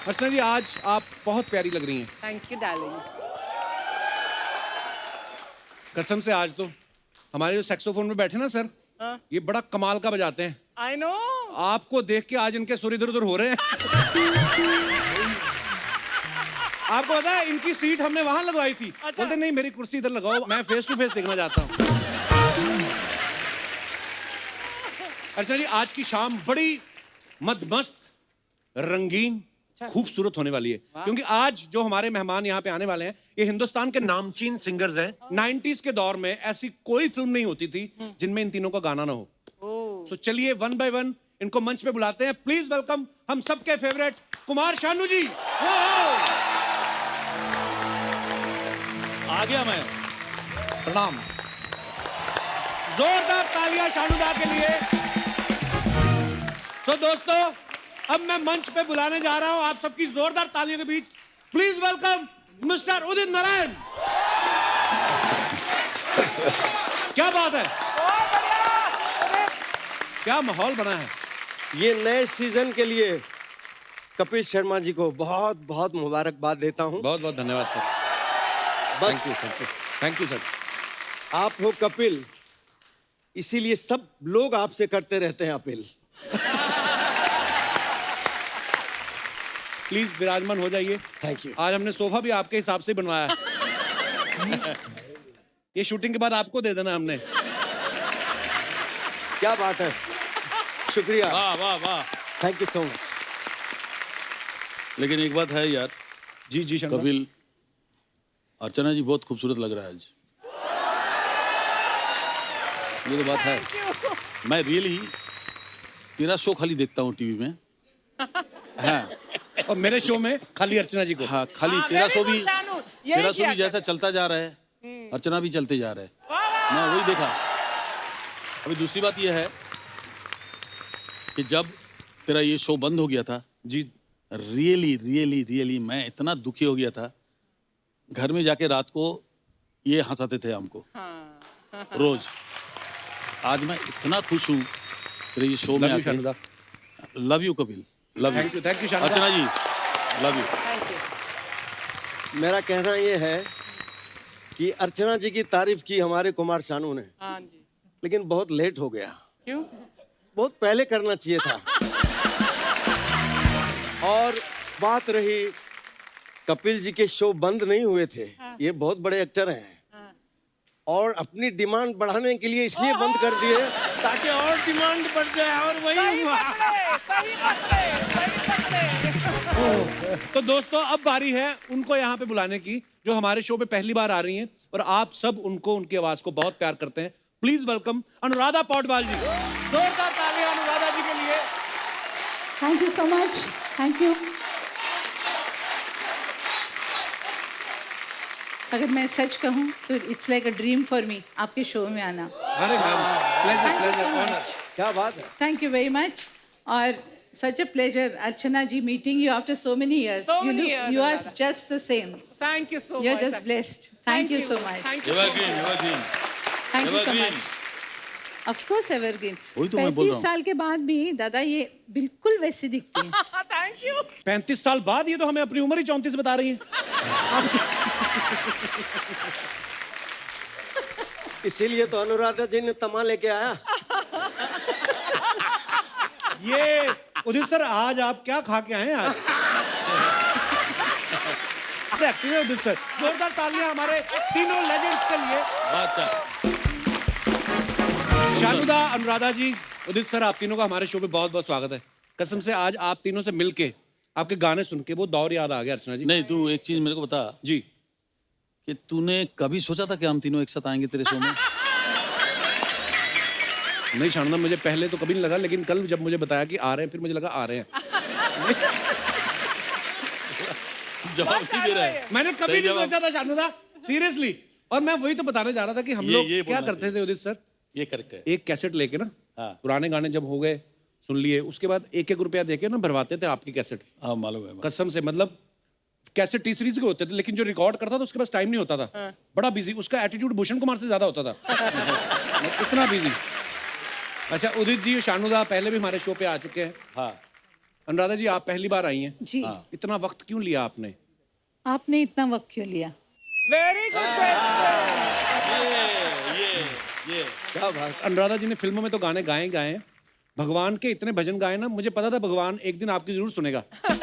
अर्चना जी, आज आप बहुत प्यारी लग रही हैं। Thank you darling. कसम से आज तो हमारे जो सैक्सोफोन में बैठे ना सर, हाँ। ये बड़ा कमाल का बजाते हैं। I know. आपको देख के आज इनके सुर इधर उधर हो रहे हैं। आपको पता है इनकी सीट हमने वहां लगवाई थी। अच्छा। बोलते नहीं, मेरी कुर्सी इधर लगाओ, मैं फेस टू फेस देखना चाहता हूँ। अर्चना जी, आज की शाम बड़ी मदमस्त, रंगीन, खूबसूरत होने वाली है, क्योंकि आज जो हमारे मेहमान यहाँ पे आने वाले हैं, ये हिंदुस्तान के नामचीन सिंगर्स हैं। 90s के दौर में ऐसी कोई फिल्म नहीं होती थी जिनमें इन तीनों का गाना ना हो। सो चलिए वन बाय वन इनको मंच पे बुलाते हैं। प्लीज वेलकम हम सबके फेवरेट कुमार शानू जी। आ गया मैं। प्रणाम। जोरदार तालियां शानूदा के लिए। तो दोस्तों, अब मैं मंच पे बुलाने जा रहा हूं आप सबकी जोरदार तालियों के बीच। Please welcome mister Udit Narayan. क्या बात है, क्या माहौल बना है। ये नए सीजन के लिए कपिल शर्मा जी को बहुत बहुत मुबारकबाद देता हूं। बहुत बहुत धन्यवाद सर। बस थैंक यू सर। आप हो कपिल, इसीलिए सब लोग आपसे करते रहते हैं अपील। प्लीज विराजमान हो जाइए। Thank you. आज हमने सोफा भी आपके हिसाब से बनवाया है। ये शूटिंग के बाद आपको दे देना हमने। क्या बात है, शुक्रिया। वाह वाह वाह। Thank you so much. लेकिन एक बात है यार, जी जी शंकर। कपिल, अर्चना जी बहुत खूबसूरत लग रहा है आज। ये तो बात है। मैं रियली तेरा शो खाली देखता हूँ टीवी में। हाँ और मेरे शो में खाली अर्चना जी को। हाँ, खाली हाँ, तेरा very शो good, भी, शानू। यही तेरा शो किया भी जैसा चलता जा रहा है, अर्चना भी चलते जा रहा है। मैं वही देखा। अभी दूसरी बात यह है कि जब तेरा ये शो बंद हो गया था, जी रियली रियली रियली मैं इतना दुखी हो गया था। घर में जाके रात को ये हंसाते थे हमको रोज। आज मैं इतना खुश हूँ तेरे ये शो में लव यू आके। शानूदा। Love you Kapil, love thank you. You शानूदा। Archana ji, love you. Thank you. मेरा कहना ये है कि अर्चना जी की तारीफ की हमारे कुमार शानू ने, हाँ जी। लेकिन बहुत लेट हो गया। क्यों? बहुत पहले करना चाहिए था। और बात रही कपिल जी के शो बंद नहीं हुए थे, ये बहुत बड़े एक्टर हैं और अपनी डिमांड बढ़ाने के लिए इसलिए बंद कर दिए ताकि और डिमांड बढ़ जाए, और वही हुआ। सही पकड़े। तो दोस्तों, अब बारी है उनको यहाँ पे बुलाने की जो हमारे शो पे पहली बार आ रही हैं और आप सब उनको, उनकी आवाज को बहुत प्यार करते हैं। Please welcome Anuradha Paudwal ji. जोरदार तालियां अनुराधा जी के लिए। Thank you so much. Thank you. अगर मैं सच कहूँ तो it's like a dream for me आपके शो में आना। अरे ma'am, pleasure thank you pleasure so honour. Much. क्या बात है। Thank you very much. और such a pleasure, Archana ji, meeting you after so many years. So many years, You are Radha. just the same. Thank you so You're much. just blessed. Thank you so much. Thank you so much. Evergreen, evergreen. Thank you so Evergreen. much. Of course, evergreen. वही तो मैं बोल 35 रहा हूँ। साल के बाद भी दादा ये बिल्कुल वैसी दिखती है। Thank you. 35 साल बाद ये तो हमें अपनी उम्र ही 34 बता रही हैं। इसीलिए तो अनुराधा जी ने तमा लेके आया। ये उदित सर, आज आप क्या खा के आए हैं आज? एक्टिव है उदित सर। जोरदार तालियां हमारे तीनों लेजेंड्स के लिए। अच्छा, शानूदा, अनुराधा जी, उदित सर, आप तीनों का हमारे शो पे बहुत बहुत स्वागत है। कसम से आज आप तीनों से मिलके, आपके गाने सुन के वो दौर याद आ गया अर्चना जी। नहीं तू एक चीज मेरे को बता जी। कि तूने कभी सोचा था कि हम तीनों एक साथ आएंगे तेरे शो में? नहीं शानूदा, मुझे पहले तो कभी नहीं लगा, लेकिन कल जब मुझे बताया कि आ रहे हैं, फिर मुझे लगा आ रहे हैं। जवाब नहीं दे रहा है। मैंने कभी सही नहीं जवाब। सोचा था शानूदा, सीरियसली। और मैं वही तो बताने जा रहा था कि हम लोग ये क्या बोलना करते थे उदित सर। ये करेक्ट है। एक कैसेट लेके ना, हाँ। पुराने गाने जब हो गए सुन लिए, उसके बाद 1-1 रुपया देके ना भरवाते थे आपकी कैसेट। हाँ मालूम है। कसम से, मतलब कैसेट टी सीरीज के होते थे, लेकिन जो रिकॉर्ड करता था उसके पास टाइम नहीं होता था। बड़ा बिजी, उसका एटीट्यूड भूषण कुमार से ज्यादा होता था। इतना बिजी। अच्छा उदित जी, शानूदा पहले भी हमारे शो पे आ चुके हैं। हाँ अनुराधा जी, आप पहली बार आई हैं, जी इतना वक्त क्यों लिया आपने? आपने इतना वक्त क्यों लिया? Very good question. ये क्या बात। अनुराधा जी ने फिल्मों में तो गाने गाए ही गाए हैं, भगवान के इतने भजन गाए ना, मुझे पता था भगवान एक दिन आपकी जरूर सुनेगा। मैं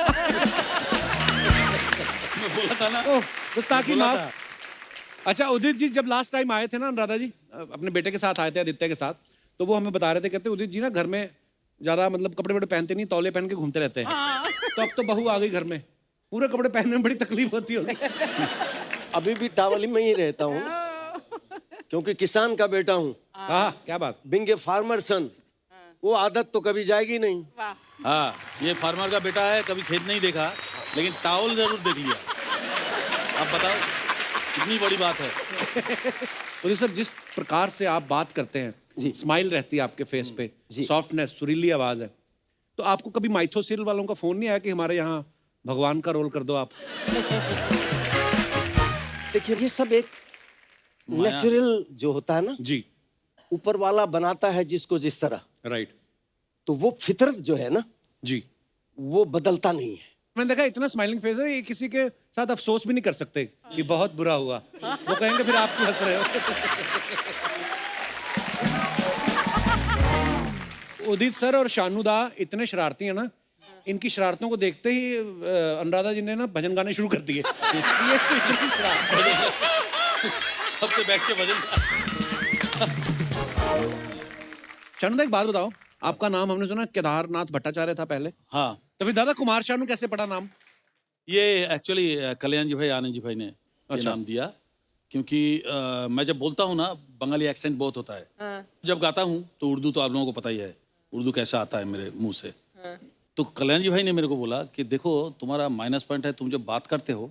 बोला था ना। ओह, गुस्ताखी बोला माफ। अच्छा, उदित जी जब लास्ट टाइम आए थे ना, अनुराधा जी अपने बेटे के साथ आए थे, आदित्य के साथ, तो वो हमें बता रहे थे, कहते उदित जी ना घर में ज्यादा मतलब कपड़े वपड़े पहनते नहीं, तौले पहन के घूमते रहते हैं। तो अब तो बहू आ गई घर में, पूरे कपड़े पहनने में बड़ी तकलीफ होती होगी। अभी भी टावली में ही रहता हूँ, क्योंकि किसान का बेटा हूँ, हाँ, क्या बात। बिंग ए फार्मर सन। वो आदत तो कभी जाएगी नहीं। वाह। हाँ, ये फार्मर का बेटा है, कभी खेत नहीं देखा, लेकिन टावल जरूर देख लिया। आप बताओ, कितनी बड़ी बात है। उदित सर, जिस प्रकार से आप बात करते हैं, स्माइल रहती है आपके फेस पे, सॉफ्टनेस, सुरीली आवाज है, तो आपको कभी माइथोसिल वालों का फोन नहीं आया कि हमारे यहाँ भगवान का रोल कर दो आप? देखिए, ये सब एक नेचुरल जो होता है ना, जी, ऊपर वाला बनाता है जिसको जिस तरह, राइट, तो वो फितरत जो है ना, जी। वो बदलता नहीं है। मैंने देखा इतना स्माइलिंग फेस है, ये किसी के साथ अफसोस भी नहीं कर सकते कि बहुत बुरा हुआ, वो कहेंगे फिर आप क्यों हंस रहे हो। उदित सर और शानुदा इतने शरारती हैं ना, इनकी शरारतों को देखते ही अनुराधा जी ने ना भजन गाने शुरू कर दिए। ये तो इतनी शरारत। सबसे बैठ के भजन। शानुदा, एक बात बताओ, आपका नाम हमने सुना केदारनाथ भट्टाचार्य था पहले, हाँ, तो फिर दादा कुमार शानू कैसे पड़ा नाम? ये एक्चुअली कल्याण जी भाई, आनंद जी भाई ने ये नाम दिया, क्योंकि मैं जब बोलता हूँ ना, बंगाली एक्सेंट बहुत होता है। जब गाता हूँ तो उर्दू तो आप लोगों को पता ही है, उर्दू कैसा आता है मेरे मुंह से। तो कल्याण जी भाई ने मेरे को बोला कि देखो, तुम्हारा माइनस पॉइंट है, तुम जब बात करते हो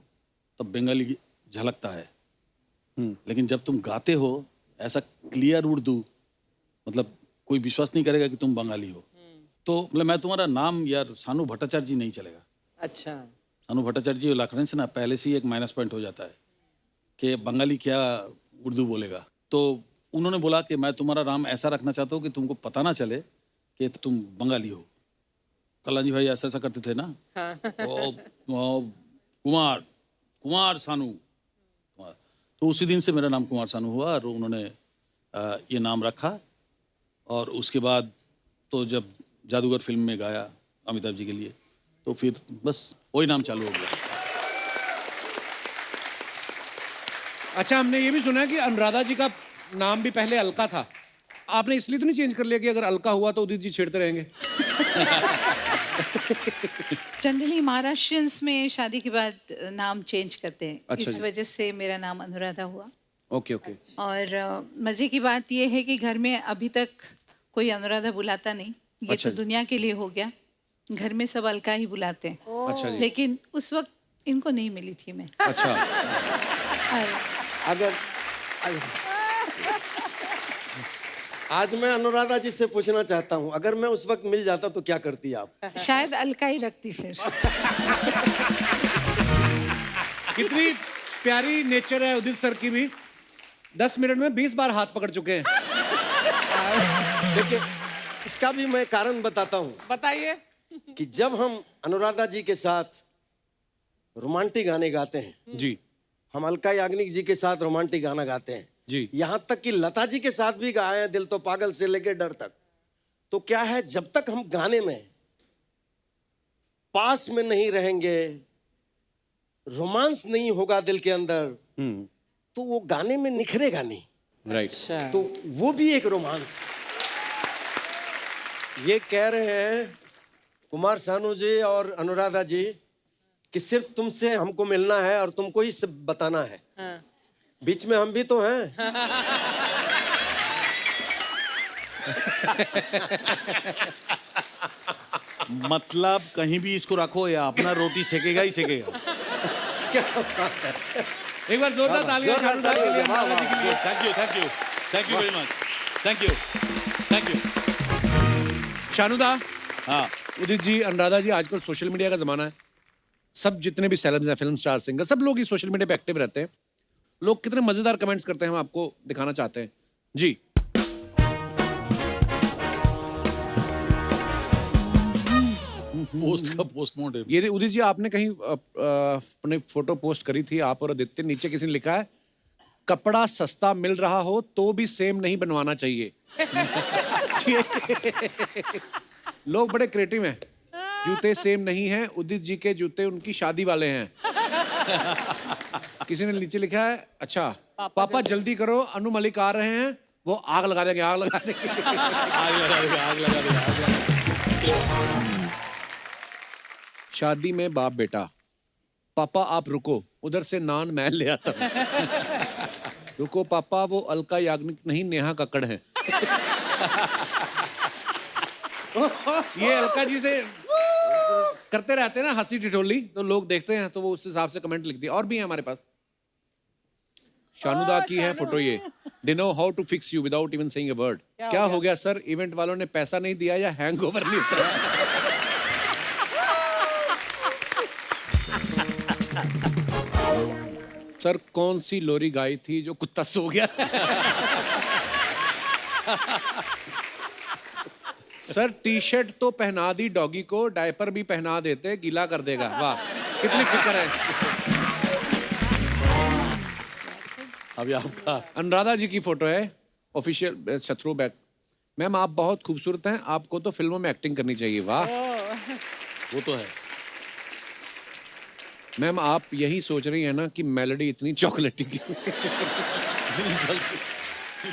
तब बंगाली झलकता है, लेकिन जब तुम गाते हो ऐसा क्लियर उर्दू, मतलब कोई विश्वास नहीं करेगा कि तुम बंगाली हो। तो मतलब मैं तुम्हारा नाम यार सानू भट्टाचार्य जी नहीं चलेगा। अच्छा। सानू भट्टाचार्य जी लखनऊ से ना, पहले से ही एक माइनस पॉइंट हो जाता है कि बंगाली क्या उर्दू बोलेगा। तो उन्होंने बोला कि मैं तुम्हारा नाम ऐसा रखना चाहता हूँ कि तुमको पता ना चले कि तुम बंगाली हो। कल्याण जी भाई ऐसा ऐसा करते थे ना, कुमार कुमार सानू कुमार। तो उसी दिन से मेरा नाम कुमार सानू हुआ, और उन्होंने ये नाम रखा। और उसके बाद तो जब जादूगर फिल्म में गाया अमिताभ जी के लिए, तो फिर बस वही नाम चालू हो गया। अच्छा, हमने ये भी सुना है कि अनुराधा जी का नाम भी पहले अलका था, आपने इसलिए तो नहीं चेंज कर लिया कि अगर अलका हुआ तो उदित जी छेड़ते रहेंगे? जनरली महाराष्ट्रियंस में शादी के बाद नाम चेंज करते हैं। अच्छा इस जी। वजह से मेरा नाम अनुराधा हुआ। Okay okay. और मजे की बात यह है कि घर में अभी तक कोई अनुराधा बुलाता नहीं, ये अच्छा तो जी। दुनिया के लिए हो गया। घर में सब अलका ही बुलाते हैं, अच्छा जी। लेकिन उस वक्त इनको नहीं मिली थी मैं। अच्छा, और अगर आज मैं अनुराधा जी से पूछना चाहता हूँ, अगर मैं उस वक्त मिल जाता तो क्या करती आप? शायद अलका ही रखती फिर। कितनी प्यारी नेचर है उदित सर की भी, 10 मिनट में 20 बार हाथ पकड़ चुके हैं। देखिए, इसका भी मैं कारण बताता हूँ बताइए। कि जब हम अनुराधा जी के साथ रोमांटिक गाने गाते हैं, जी हम अलका याग्निक जी के साथ रोमांटिक गाना गाते हैं, जी, यहाँ तक कि लता जी के साथ भी गाए हैं, दिल तो पागल से लेके डर तक। तो क्या है, जब तक हम गाने में पास में नहीं रहेंगे, रोमांस नहीं होगा दिल के अंदर, तो वो गाने में निखरेगा नहीं। राइट। अच्छा। तो वो भी एक रोमांस। ये कह रहे हैं कुमार सानू जी और अनुराधा जी कि सिर्फ तुमसे हमको मिलना है और तुमको ही सब बताना है। हाँ। बीच में हम भी तो हैं। मतलब कहीं भी इसको रखो, या अपना रोटी सेकेगा ही सेकेगा। एक बार जोरदार तालियां शानुदा के लिए, अनुराधा जी के लिए। Thank you, thank you, thank you very much, thank you, thank you. Shanuda, हाँ, उदित जी, अनुराधा जी, आजकल सोशल मीडिया का जमाना है, सब जितने भी सेलेब्स हैं, फिल्म स्टार, सिंगर, सब लोग ही सोशल मीडिया पे एक्टिव रहते हैं। लोग कितने मजेदार कमेंट्स करते हैं, हम आपको दिखाना चाहते हैं जी। पोस्ट का पोस्टमार्टम। ये उदित जी आपने कहीं अपने फोटो पोस्ट करी थी, आप और आदित्य, नीचे किसी ने लिखा है कपड़ा सस्ता मिल रहा हो तो भी सेम नहीं बनवाना चाहिए। लोग बड़े क्रिएटिव हैं। जूते सेम नहीं हैं, उदित जी के जूते उनकी शादी वाले हैं। किसी ने नीचे लिखा है अच्छा पापा जल्दी करो, अनु मलिक आ रहे हैं, वो आग लगा देंगे, आग लगा देंगे। आग लगा देगा, आग लगा देगा, आग लगा देगा। शादी में बाप बेटा, पापा आप रुको, उधर से नान मैं ले आता हूं। रुको पापा, वो अलका याग्निक नहीं नेहा कक्कड़ है। ये अलका जी से करते रहते हैं ना हंसी ठिठोली, तो लोग देखते हैं तो वो उस हिसाब से कमेंट लिखती है। और भी है हमारे पास। शानुदा की है फोटो ये। They know how to fix you without even saying a word। क्या हो गया सर, इवेंट वालों ने पैसा नहीं दिया या हैंगओवर नहीं उतरा? सर कौन सी लोरी गाई थी जो कुत्ता सो गया? सर टी शर्ट तो पहना दी डॉगी को, डायपर भी पहना देते, गीला कर देगा। वाह कितनी फिक्र है। अभी आपका अनुराधा जी की फोटो है, ऑफिशियल शत्रु बैक। मैम आप बहुत खूबसूरत हैं, आपको तो फिल्मों में एक्टिंग करनी चाहिए। वाह वो तो है। मैम आप यही सोच रही हैं ना कि मेलोडी इतनी चॉकलेटी क्यों?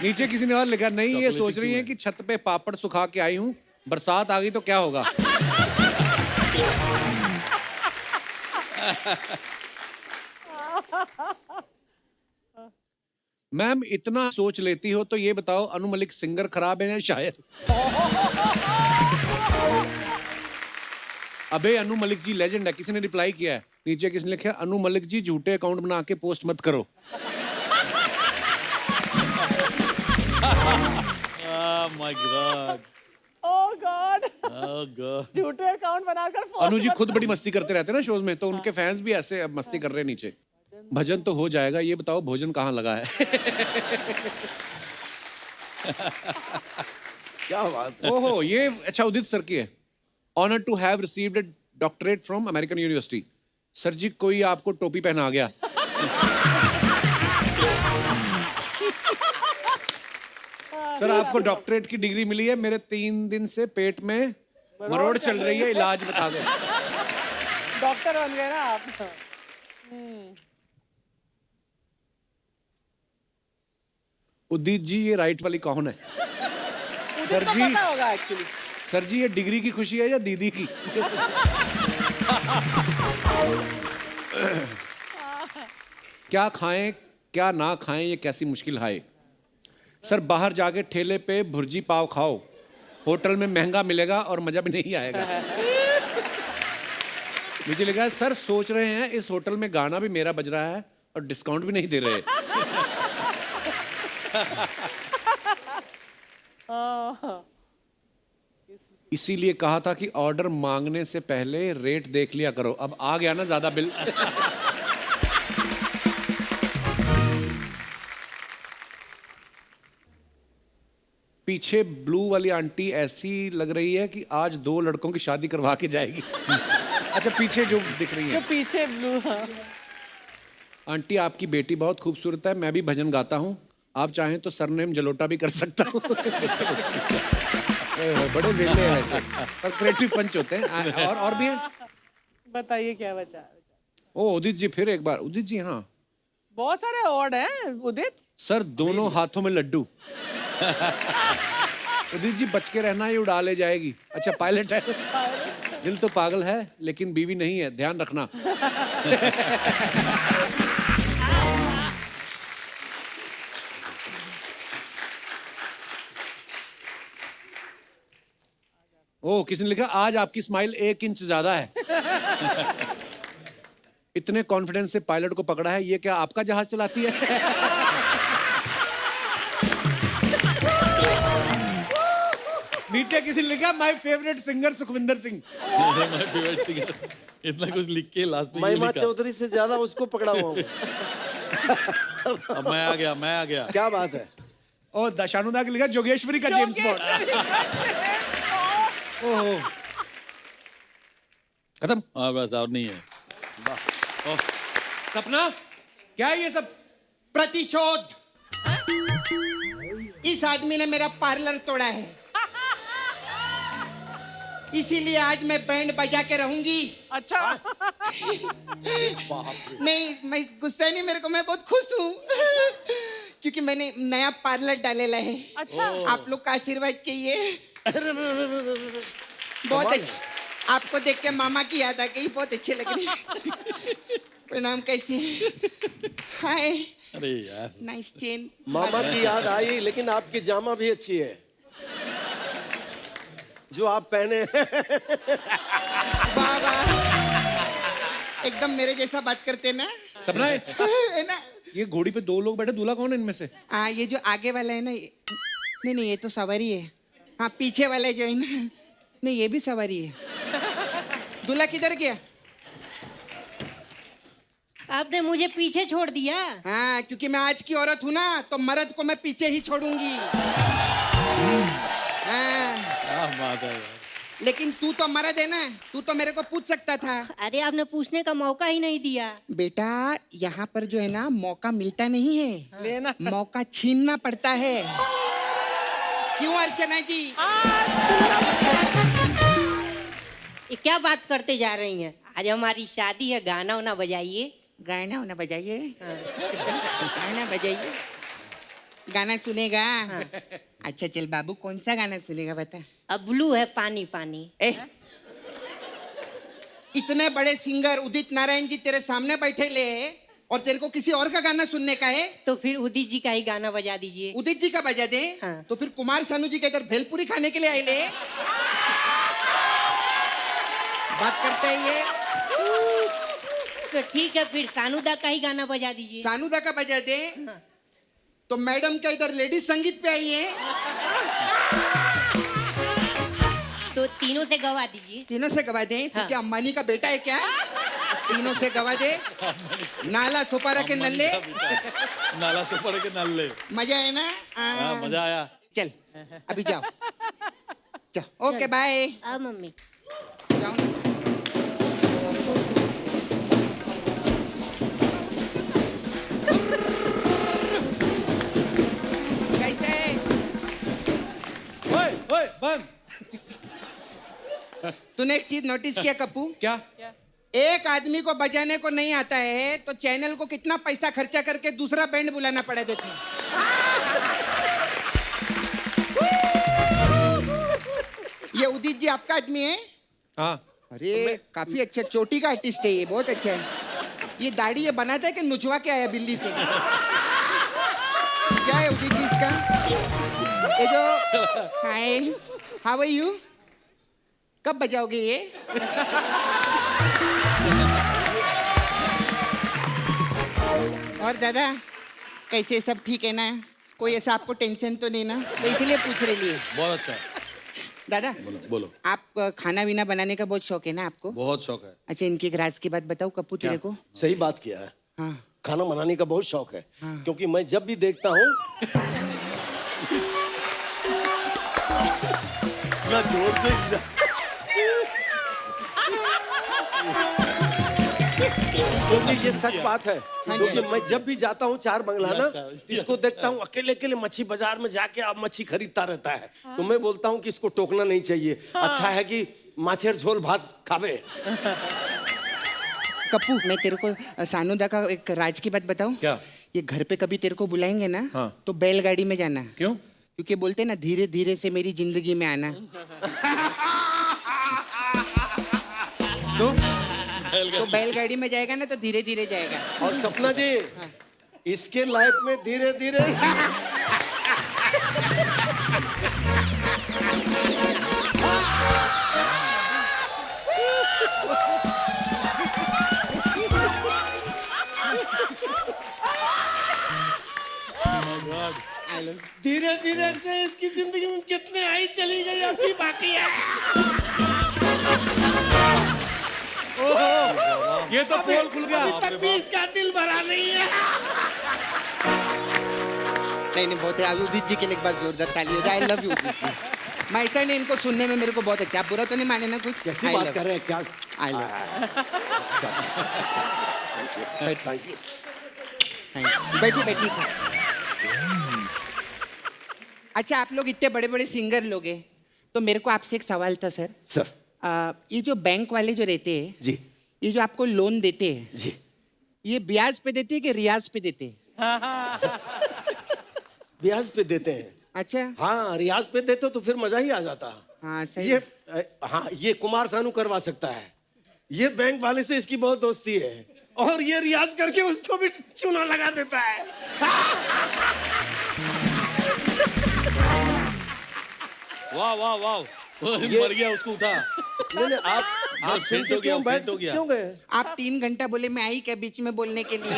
नीचे किसी ने और लिखा नहीं, ये सोच रही हैं कि छत पे पापड़ सुखा के आई हूँ, बरसात आ गई तो क्या होगा? मैम इतना सोच लेती हो तो ये बताओ अनु मलिक सिंगर खराब है या शायर? अबे अनु मलिक जी लेजेंड है। किसी ने रिप्लाई किया है, नीचे किसी ने लिखा है अनु मलिक जी झूठे अकाउंट बना के पोस्ट मत करो। My God, oh God, oh God. झूठे अकाउंट बनाकर अनु जी खुद बड़ी मस्ती करते रहते हैं ना शोज में, तो उनके फैंस भी ऐसे अब मस्ती कर रहे हैं नीचे। भजन तो हो जाएगा, ये बताओ भोजन कहाँ लगा है? क्या बात है। ओहो ये अच्छा उदित सर की है। Honour to have received a doctorate from American university. Sir ji कोई आपको टोपी पहना गया। सर आपको डॉक्टरेट की डिग्री मिली है, मेरे 3 दिन से पेट में मरोड़ चल रही है, इलाज बता दो। डॉक्टर बन गए ना आप। उदित जी ये राइट वाली कौन है? सर मुझे तो जी, पता होगा एक्चुअली। सर जी ये डिग्री की खुशी है या दीदी की? क्या खाएं क्या ना खाएं ये कैसी मुश्किल है। सर बाहर जाके ठेले पे भुर्जी पाव खाओ, होटल में महंगा मिलेगा और मजा भी नहीं आएगा। मुझे लगा सर सोच रहे हैं इस होटल में गाना भी मेरा बज रहा है और डिस्काउंट भी नहीं दे रहे। इसीलिए कहा था कि ऑर्डर मांगने से पहले रेट देख लिया करो। अब आ गया ना ज्यादा बिल। पीछे ब्लू वाली आंटी ऐसी लग रही है कि आज 2 लड़कों की शादी करवा के जाएगी। अच्छा पीछे जो दिख रही जो है पीछे ब्लू। आंटी, आपकी बेटी बहुत खूबसूरत है, मैं भी भजन गाता हूँ, आप चाहें तो सरनेम जलोटा भी कर सकता हूँ। बड़े वेले हैं ऐसे, पर क्रिएटिव पंच होते हैं। और भी हैं। बताइए क्या बचा। ओ उदित जी फिर एक बार। उदित जी हाँ बहुत सारे अवार्ड हैं उदित। सर, दोनों हाथों में लड्डू। उदित जी बच के रहना, ये उड़ा ले जाएगी। अच्छा पायलट है। दिल तो पागल है लेकिन बीवी नहीं है, ध्यान रखना। ओ किसी ने लिखा आज आपकी स्माइल 1 इंच ज्यादा है। इतने कॉन्फिडेंस से पायलट को पकड़ा है, ये क्या आपका जहाज चलाती है? नीचे किसी ने लिखा my favourite singer Sukhwinder Singh. My favourite singer, इतना कुछ लिख के लास्ट में ये महिमा लिखा। चौधरी से ज्यादा उसको पकड़ा हुआ हूँ। अब मैं आ गया। क्या बात है। ओ दशानुदा के लिखा जोगेश्वरी का जेम्स बॉन्ड। ओहो खत्म। हाँ बस और नहीं है। सपना क्या है ये सब? प्रतिशोध। इस आदमी ने मेरा पार्लर तोड़ा है, इसीलिए आज मैं बैंड बजा के रहूंगी। अच्छा। नहीं, मैं गुस्सा नहीं, मेरे को, मैं बहुत खुश हूँ क्योंकि मैंने नया पार्लर डालेला है। अच्छा। आप लोग का आशीर्वाद चाहिए। बहुत अच्छे। आपको देख के मामा की याद आ गई, बहुत अच्छे लग रहे हैं। प्रणाम, कैसे हैं? हाय, अरे यार नाइस चेन। मामा की याद आई, लेकिन आपकी जामा भी अच्छी है जो आप पहने हैं। वाह वाह, एकदम मेरे जैसा बात करते ना। सपना है है ना? ये घोड़ी पे 2 लोग बैठे, दूल्हा कौन है इनमें से? ये जो आगे वाला है ना, नहीं नहीं, ये तो सवारी है। हाँ, पीछे वाला जो है ना, नहीं ये भी सवारी है। दूल्हा किधर गया? आपने मुझे पीछे छोड़ दिया। हाँ, क्योंकि मैं आज की औरत हूँ ना, तो मर्द को मैं पीछे ही छोड़ूंगी। हाँ, क्या बात है यार। लेकिन तू तो मर्द है ना, तू तो मेरे को पूछ सकता था। अरे आपने पूछने का मौका ही नहीं दिया। बेटा, यहाँ पर जो है ना, मौका मिलता नहीं है, लेना। मौका छीनना पड़ता है। क्यों अर्चना जी? ये क्या बात करते जा रही हैं? आज हमारी शादी है, गाना वाना बजाइए। गाना होना बजाइए। गाना बजाइए। गाना सुनेगा? अच्छा चल बाबू, कौन सा गाना सुनेगा बता। अब ब्लू है पानी पानी। ए, इतने बड़े सिंगर उदित नारायण जी तेरे सामने बैठे ले, और तेरे को किसी और का गाना सुनने का है? तो फिर उदित जी का ही गाना बजा दीजिए। उदित जी का बजा दे। हाँ। तो फिर कुमार सानू जी के इधर भेलपुरी खाने के लिए आए ले। बात करते हैं ये। तो ठीक है, फिर सानुदा का ही गाना बजा दीजिए। सानूदा का बजा दे। हाँ। तो मैडम क्या इधर लेडीज संगीत पे आई है? तो तीनों से गवा दीजिए। तीनों से गवा दे। तू हाँ। क्या अंबानी का बेटा है क्या? तीनों से गवा दे। नाला सुपारा के नल्ले। नाला से पड़ के नल्ले। मजा है ना? हाँ मजा आया। चल अभी जाओ। चल, ओके बाय। अब मम्मी जाओ ना। कैसे है? ओए ओए बंद। तूने एक चीज नोटिस किया कप्पू? क्या? एक आदमी को बजाने को नहीं आता है तो चैनल को कितना पैसा खर्चा करके दूसरा बैंड बुलाना पड़ा देखो। ये उदित जी आपका आदमी है? हाँ। अरे काफी अच्छा, चोटी का आर्टिस्ट है ये, बहुत अच्छा है। ये दाढ़ी ये बनाता है कि नुचवा के आया बिल्ली से? क्या है उदित जी इसका? ये जो, हाय, हाउ आर यू? कब बजाओगे ये? और दादा कैसे, सब ठीक है ना? कोई ऐसा आपको टेंशन तो नहीं ना? तो इसलिए पूछ रही है। बहुत अच्छा। दादा बोलो बोलो। आप खाना वीना बनाने का बहुत शौक है ना आपको? बहुत शौक है। अच्छा, इनकी एक राज की बात बताऊं कप्पू तेरे को? सही बात किया है। हाँ। खाना बनाने का बहुत शौक है। क्योंकि मैं जब भी देखता हूँ इतना जोर से क्योंकि ये सच बात है। हाँ जी। क्योंकि मैं जब भी जाता हूँ चार बंगला ना, अच्छा, इसको देखता हूँ अकेले अकेले मच्छी बाजार में जाके आप मच्छी खरीदता रहता है। तो मैं बोलता हूँ कि इसको टोकना नहीं चाहिए। अच्छा है कि माछेर झोल भात खावे। कप्पू, मैं तेरे को सानुदा का एक राज की बात बताऊं? क्या? ये घर पे कभी तेरे को बुलाएंगे ना, हाँ। तो बैलगाड़ी में जाना। क्यों? क्योंकि बोलते ना, धीरे धीरे से मेरी जिंदगी में आना। तो तो बैलगाड़ी में जाएगा ना तो धीरे धीरे जाएगा। और सपना जी, इसके लाइफ में धीरे धीरे धीरे धीरे से इसकी जिंदगी में कितने आई चली गई, अभी बाकी है। ये तो पोल खुल गया। अभी तक भी इसका दिल भरा नहीं है। नहीं नहीं, बहुत है। उदित जी के लिए एक बार जोरदार ताली हो जाए। I love you Udit ji. मैं ऐसा नहीं, इनको सुनने में मेरे को बहुत अच्छा, आप बुरा तो नहीं माने ना कुछ? कैसी I बात love- कर रहे हैं क्या? I love- thank you. बैठिए बैठिए सर। अच्छा, आप लोग इतने बड़े बड़े सिंगर लोग हैं, तो मेरे को आपसे एक सवाल था सर। सर ये जो बैंक वाले जो रहते हैं, जी ये जो आपको लोन देते हैं, जी, ये ब्याज पे देते हैं कि रियाज पे देते हैं? ब्याज पे देते हैं। अच्छा, हाँ, रियाज पे देते तो फिर मजा ही आ जाता। हाँ सही। ये हाँ, ये कुमार सानू करवा सकता है। ये बैंक वाले से इसकी बहुत दोस्ती है, और ये रियाज करके उसको भी चूना लगा देता है। वाह वाह वाह, मर गया, उसको उठा। नहीं नहीं, आप फेंट सुन के हो गया, क्यों बैठ फेंट हो गया। क्यों गए? आप 3 घंटा बोले, मैं आई क्या बीच में बोलने के लिए?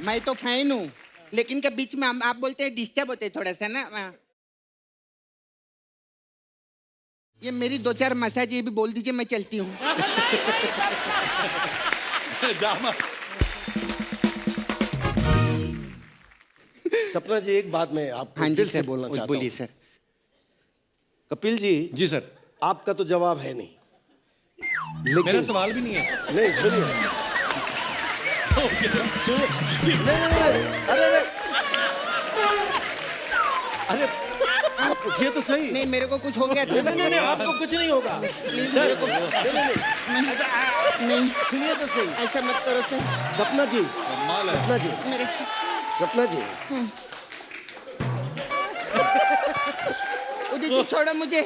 मैं तो फैन हूँ, लेकिन क्या बीच में आप बोलते हैं डिस्टर्ब होते हैं थोड़ा सा ना। ये मेरी 2-4 मसाज ये भी बोल दीजिए, मैं चलती हूँ। जामा। सपना जी, एक बात मैं आपको हाँ जी दिल से सर, बोलना चाहता बोलिए हूँ। सर। कपिल जी, जी सर, आपका तो जवाब है नहीं, मेरा लेकिन सवाल भी नहीं है। नहीं, सुनिए सुनिए, नहीं नहीं नहीं, अरे अरे आप उठिए तो सही। नहीं, मेरे को कुछ हो गया था। नहीं नहीं नहीं, आपको कुछ नहीं होगा सर। नहीं नहीं, नहीं, सुनिए तो सही। ऐसा मत करो सर। सपना जी, कमाल है। सपना जी, मेरे सपना जी, उदित जी छोड़ो मुझे,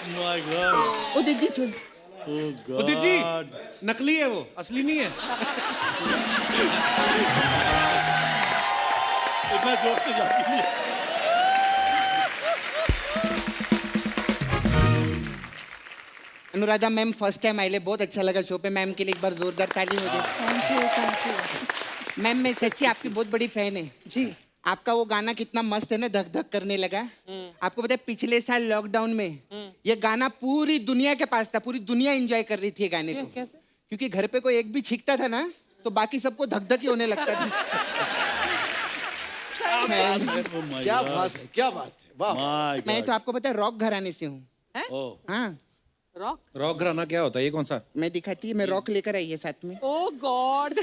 माय गॉड, उदित जी छोड़ो। ओह गॉड। उदित जी, नकली है वो, असली नहीं है। इतना जोर से जाती है। अनुराधा मैम फर्स्ट टाइम आइले, बहुत अच्छा लगा शो पे। मैम के लिए एक बार जोरदार ताली हो जाए। Thank you, thank you. Ma'am, मैं सच्ची आपकी बहुत बड़ी फैन है। जी, आपका वो गाना कितना मस्त है ना, धक धक करने लगा। आपको पता है, पिछले साल लॉकडाउन में ये गाना पूरी दुनिया के पास था, पूरी दुनिया एंजॉय कर रही थी ये गाने को। कैसे? क्योंकि घर पे कोई एक भी छींकता था ना, तो बाकी सबको धक धक ही होने लगता था। क्या बात है, क्या बात है, वाह। माय मैं तो गॉड। आपको पता है रॉक घराने से हूँ। ओह, हाँ, रॉक? रॉक घराना क्या होता है, ये कौन सा? मैं दिखाती है, मैं रॉक लेकर आई है साथ में। ओ गॉड।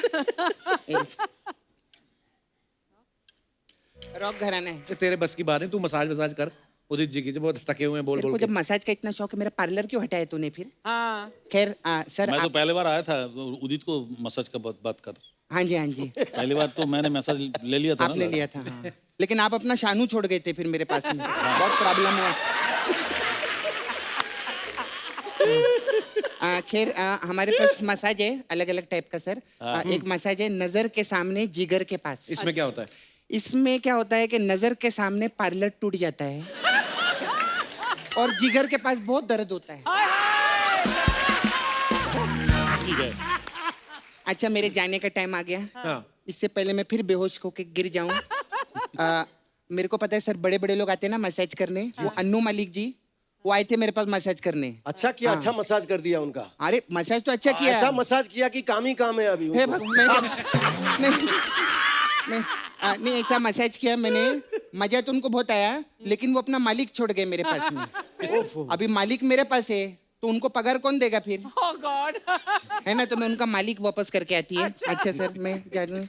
रॉक घराना है। ये तेरे बस की बात है, तू मसाज वसाज कर उदित जी की, जो बहुत थके हुए हैं बोल तेरे बोल को के। जब मसाज का इतना शौक है, मेरा पार्लर क्यों हटाया तूने फिर? हाँ, खैर सर मैं तो आप, पहले बार आया था, उदित को मसाज का बात कर। हाँ जी हाँ जी, पहली बार तो मैंने मसाज ले लिया था ना। आपने लिया था हाँ। लेकिन आप अपना शानू छोड़ गए थे फिर मेरे पास में, बहुत प्रॉब्लम है। खैर हमारे पास मसाज है अलग अलग टाइप का सर। एक मसाज है नजर के सामने जिगर के पास। इसमें क्या होता है? इसमें क्या होता है कि नजर के सामने पार्लर टूट जाता है और जिगर के पास बहुत दर्द होता है। ठीक है। अच्छा, मेरे जाने का टाइम आ गया। हाँ। इससे पहले मैं फिर बेहोश होके गिर जाऊं। मेरे को पता है सर, बड़े बड़े लोग आते हैं ना मसाज करने। वो अन्नू मलिक जी, वो आए थे मेरे पास मसाज करने। अच्छा किया, अच्छा मसाज कर दिया उनका। अरे मसाज तो अच्छा किया। ऐसा मसाज किया कि काम ही काम है अभी हे उनको। नहीं, ऐसा मसाज किया मैंने, मजा तो उनको बहुत आया, लेकिन वो अपना मालिक छोड़ गए मेरे पास में। ओफो। अभी मालिक मेरे पास है, तो उनको पगार कौन देगा फिर? ओ गॉड। है ना, तो मैं उनका मालिक वापस करके आती है। अच्छा सर, मैं जा रही हूँ,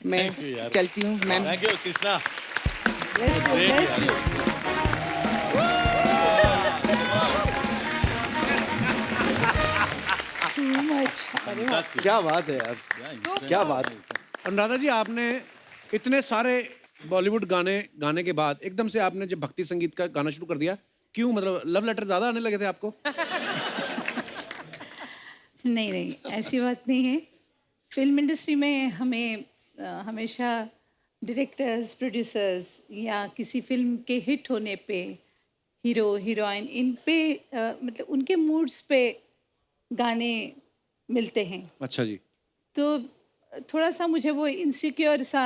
मैं Thank you, यार। चलती हूँ ma'am. Thank you Krishna. bless you, bless you. Too much. Fantastic. क्या बात है यार, क्या बात है। अनुराधा जी, आपने इतने सारे बॉलीवुड गाने गाने के बाद एकदम से आपने जब भक्ति संगीत का गाना शुरू कर दिया, क्यों? मतलब लव लेटर ज्यादा आने लगे थे आपको? नहीं नहीं, ऐसी बात नहीं है। फिल्म इंडस्ट्री में हमें हमेशा डायरेक्टर्स, प्रोड्यूसर्स या किसी फिल्म के हिट होने पे हीरो हीरोइन इन पे मतलब उनके मूड्स पे गाने मिलते हैं। अच्छा जी। तो थोड़ा सा मुझे वो इनसिक्योर सा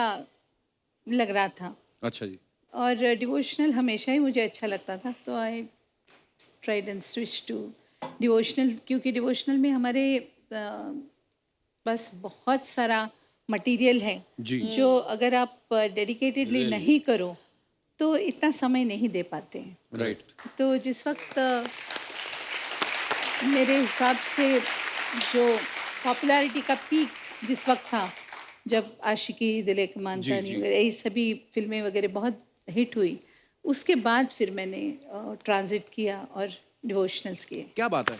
लग रहा था। अच्छा जी। और डिवोशनल हमेशा ही मुझे अच्छा लगता था, तो I tried and switch to devotional, क्योंकि डिवोशनल में हमारे बस बहुत सारा मटेरियल है जी। जो अगर आप डेडिकेटेडली नहीं करो तो इतना समय नहीं दे पाते हैं। राइट। तो जिस वक्त मेरे हिसाब से जो पॉपुलैरिटी का पीक जिस वक्त था, जब आशिकी, दिल एक मानता नहीं वगैरह ये सभी फिल्में वगैरह बहुत हिट हुई, उसके बाद फिर मैंने ट्रांजिट किया और डिवोशनल्स किए। क्या बात है।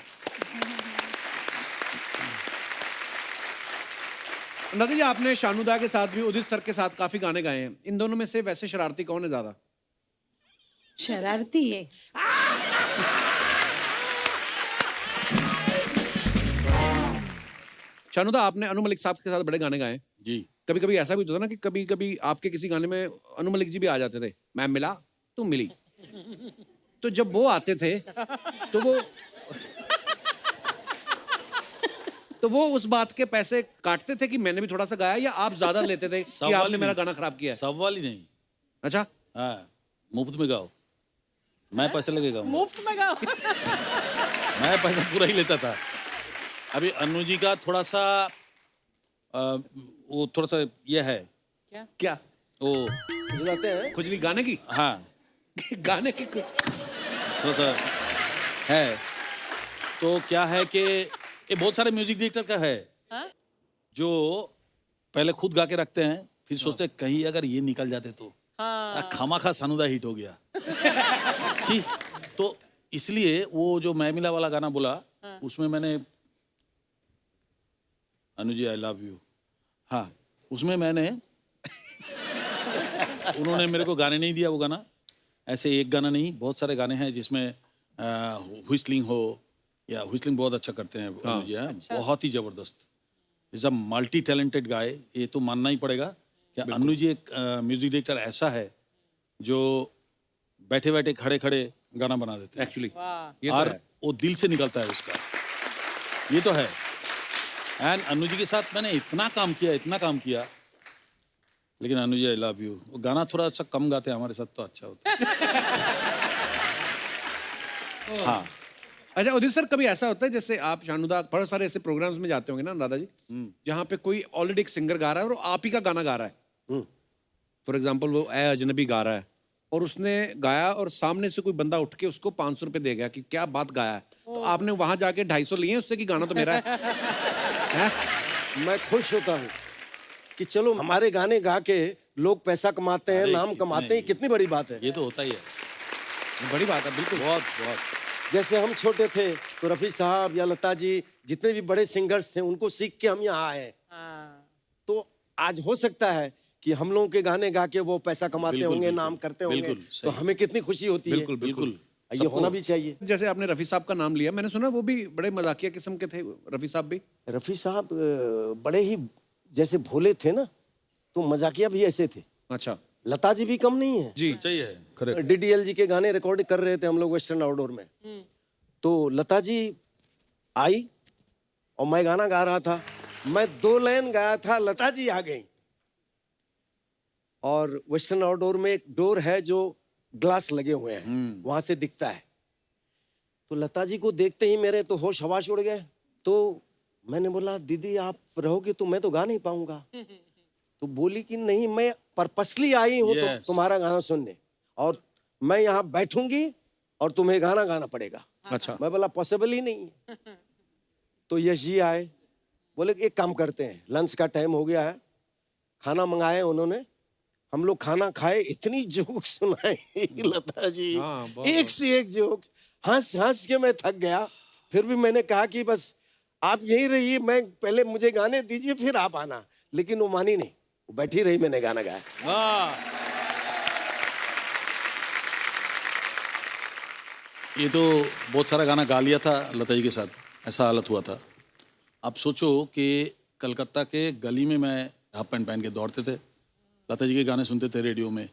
नदी जी, आपने शानुदा के साथ भी, उदित सर के साथ काफी गाने गाए हैं। इन दोनों में से वैसे शरारती कौन है ज्यादा? शरारती है शानुदा, आपने अनु मलिक साहब के साथ बड़े गाने गाए हैं। जी। कभी कभी ऐसा भी होता था ना कि कभी कभी आपके किसी गाने में अनु मलिक जी भी आ जाते थे। मैं मिला तुम मिली, तो जब वो आते थे तो वो उस बात के पैसे काटते थे कि मैंने भी थोड़ा सा गाया, या आप ज्यादा लेते थे कि आपने मेरा गाना खराब किया है? सवाल ही नहीं। अच्छा। हाँ, मुफ्त में गाओ, मैं पैसे लगेगा। मुफ्त में गाओ। मैं पैसा पूरा ही लेता था। अभी अनु जी का थोड़ा सा वो थोड़ा सा ये है क्या? वो बुझाते हैं। खुजली गाने की? हाँ, गाने की कुछ थोड़ा सा है। तो क्या है कि ये बहुत सारे म्यूजिक डायरेक्टर का है हाँ? जो पहले खुद गा के रखते हैं, फिर सोचते हैं कहीं अगर ये निकल जाते तो हाँ। खामाखा सानुदा हिट हो गया। ठीक, तो इसलिए वो जो मैं मिला वाला गाना बोला, उसमें मैंने Anu ji I love you, हाँ उसमें मैंने उन्होंने मेरे को गाने नहीं दिया वो गाना। ऐसे एक गाना नहीं, बहुत सारे गाने हैं जिसमें व्हिस्लिंग हो, या व्हिस्लिंग बहुत अच्छा करते हैं अनु जी। बहुत ही जबरदस्त, is a multi talented guy. ये तो मानना ही पड़ेगा कि अनु जी एक म्यूजिक डायरेक्टर ऐसा है जो बैठे बैठे खड़े खड़े गाना बना देते हैं एक्चुअली। वाह। और वो दिल से निकलता है उसका, ये तो है। एंड अनु जी के साथ मैंने इतना काम किया, लेकिन Anu ji I love you वो गाना थोड़ा सा कम गाते हैं हमारे साथ, तो अच्छा होता है। हाँ। अच्छा उदित सर, कभी ऐसा होता है जैसे आप शानुदा बहुत सारे ऐसे प्रोग्राम्स में जाते होंगे ना राधा जी, जहाँ पे कोई ऑलरेडी एक सिंगर गा रहा है और आप ही का गाना गा रहा है। फॉर एग्जाम्पल वो ए अजनबी गा रहा है और उसने गाया और सामने से कोई बंदा उठ के उसको 500 रुपए दे गया कि क्या बात गाया है, तो आपने वहां जाके 250 लिए उससे कि गाना तो मेरा है? हैं? मैं खुश होता हूँ कि चलो हमारे गाने गा के लोग पैसा कमाते हैं, अरे नाम कितने कमाते हैं, ये- कितनी बड़ी बात है। ये तो होता ही है, बड़ी बात है, बिल्कुल। बहुत बहुत। जैसे हम छोटे थे तो रफी साहब या लता जी जितने भी बड़े सिंगर्स थे उनको सीख के हम यहाँ आए, हाँ। तो आज हो सकता है कि हम लोगों के गाने गा के वो पैसा कमाते बिल्कुल, होंगे, बिल्कुल, नाम करते होंगे, बिल्कुल, तो सही। हमें कितनी खुशी होती है। बिल्कुल, बिल्कुल। ये होना भी चाहिए। जैसे आपने रफी साहब का नाम लिया, मैंने सुना वो भी बड़े मजाकिया किस्म के थे, रफी साहब भी। रफी साहब बड़े ही जैसे भोले थे ना, तो मजाकिया भी ऐसे थे। अच्छा लता जी भी कम नहीं है जी। सही है, करेक्ट। डीडीएल जी के गाने रिकॉर्ड कर रहे थे हम लोग वेस्टर्न आउटडोर में, तो लता जी आई और मैं गाना गा रहा था, मैं 2 लाइन गाया था, लता जी आ गई। और वेस्टर्न आउटडोर में एक डोर है जो ग्लास लगे हुए हैं, वहां से दिखता है। तो लता जी को देखते ही मेरे तो होश हवाश उड़ गए। तो मैंने बोला दीदी आप रहोगे तो मैं तो गा नहीं पाऊंगा। तो बोली कि नहीं, मैं पर्पसली आई हूं तो Yes. तुम्हारा गाना सुनने, और मैं यहाँ बैठूंगी और तुम्हें गाना गाना पड़ेगा। अच्छा। मैं बोला पॉसिबल ही नहीं है। तो यश जी आए, बोले एक काम करते हैं, लंच का टाइम हो गया है, खाना मंगाए उन्होंने, हम लोग खाना खाए, इतनी जोक सुनाए लता जी, हाँ, बहुत। एक से एक जोक, हंस हंस के मैं थक गया। फिर भी मैंने कहा कि बस आप यहीं रहिए, मैं पहले मुझे गाने दीजिए फिर आप आना, लेकिन वो मानी नहीं, वो बैठी रही, मैंने गाना गाया। वाह, ये तो बहुत सारा गाना गा लिया था लता जी के साथ, ऐसा हालत हुआ था। आप सोचो कि कलकत्ता के गली में मैं हाफ पैंट पहन के दौड़ते थे, लता जी के गाने सुनते थे रेडियो में।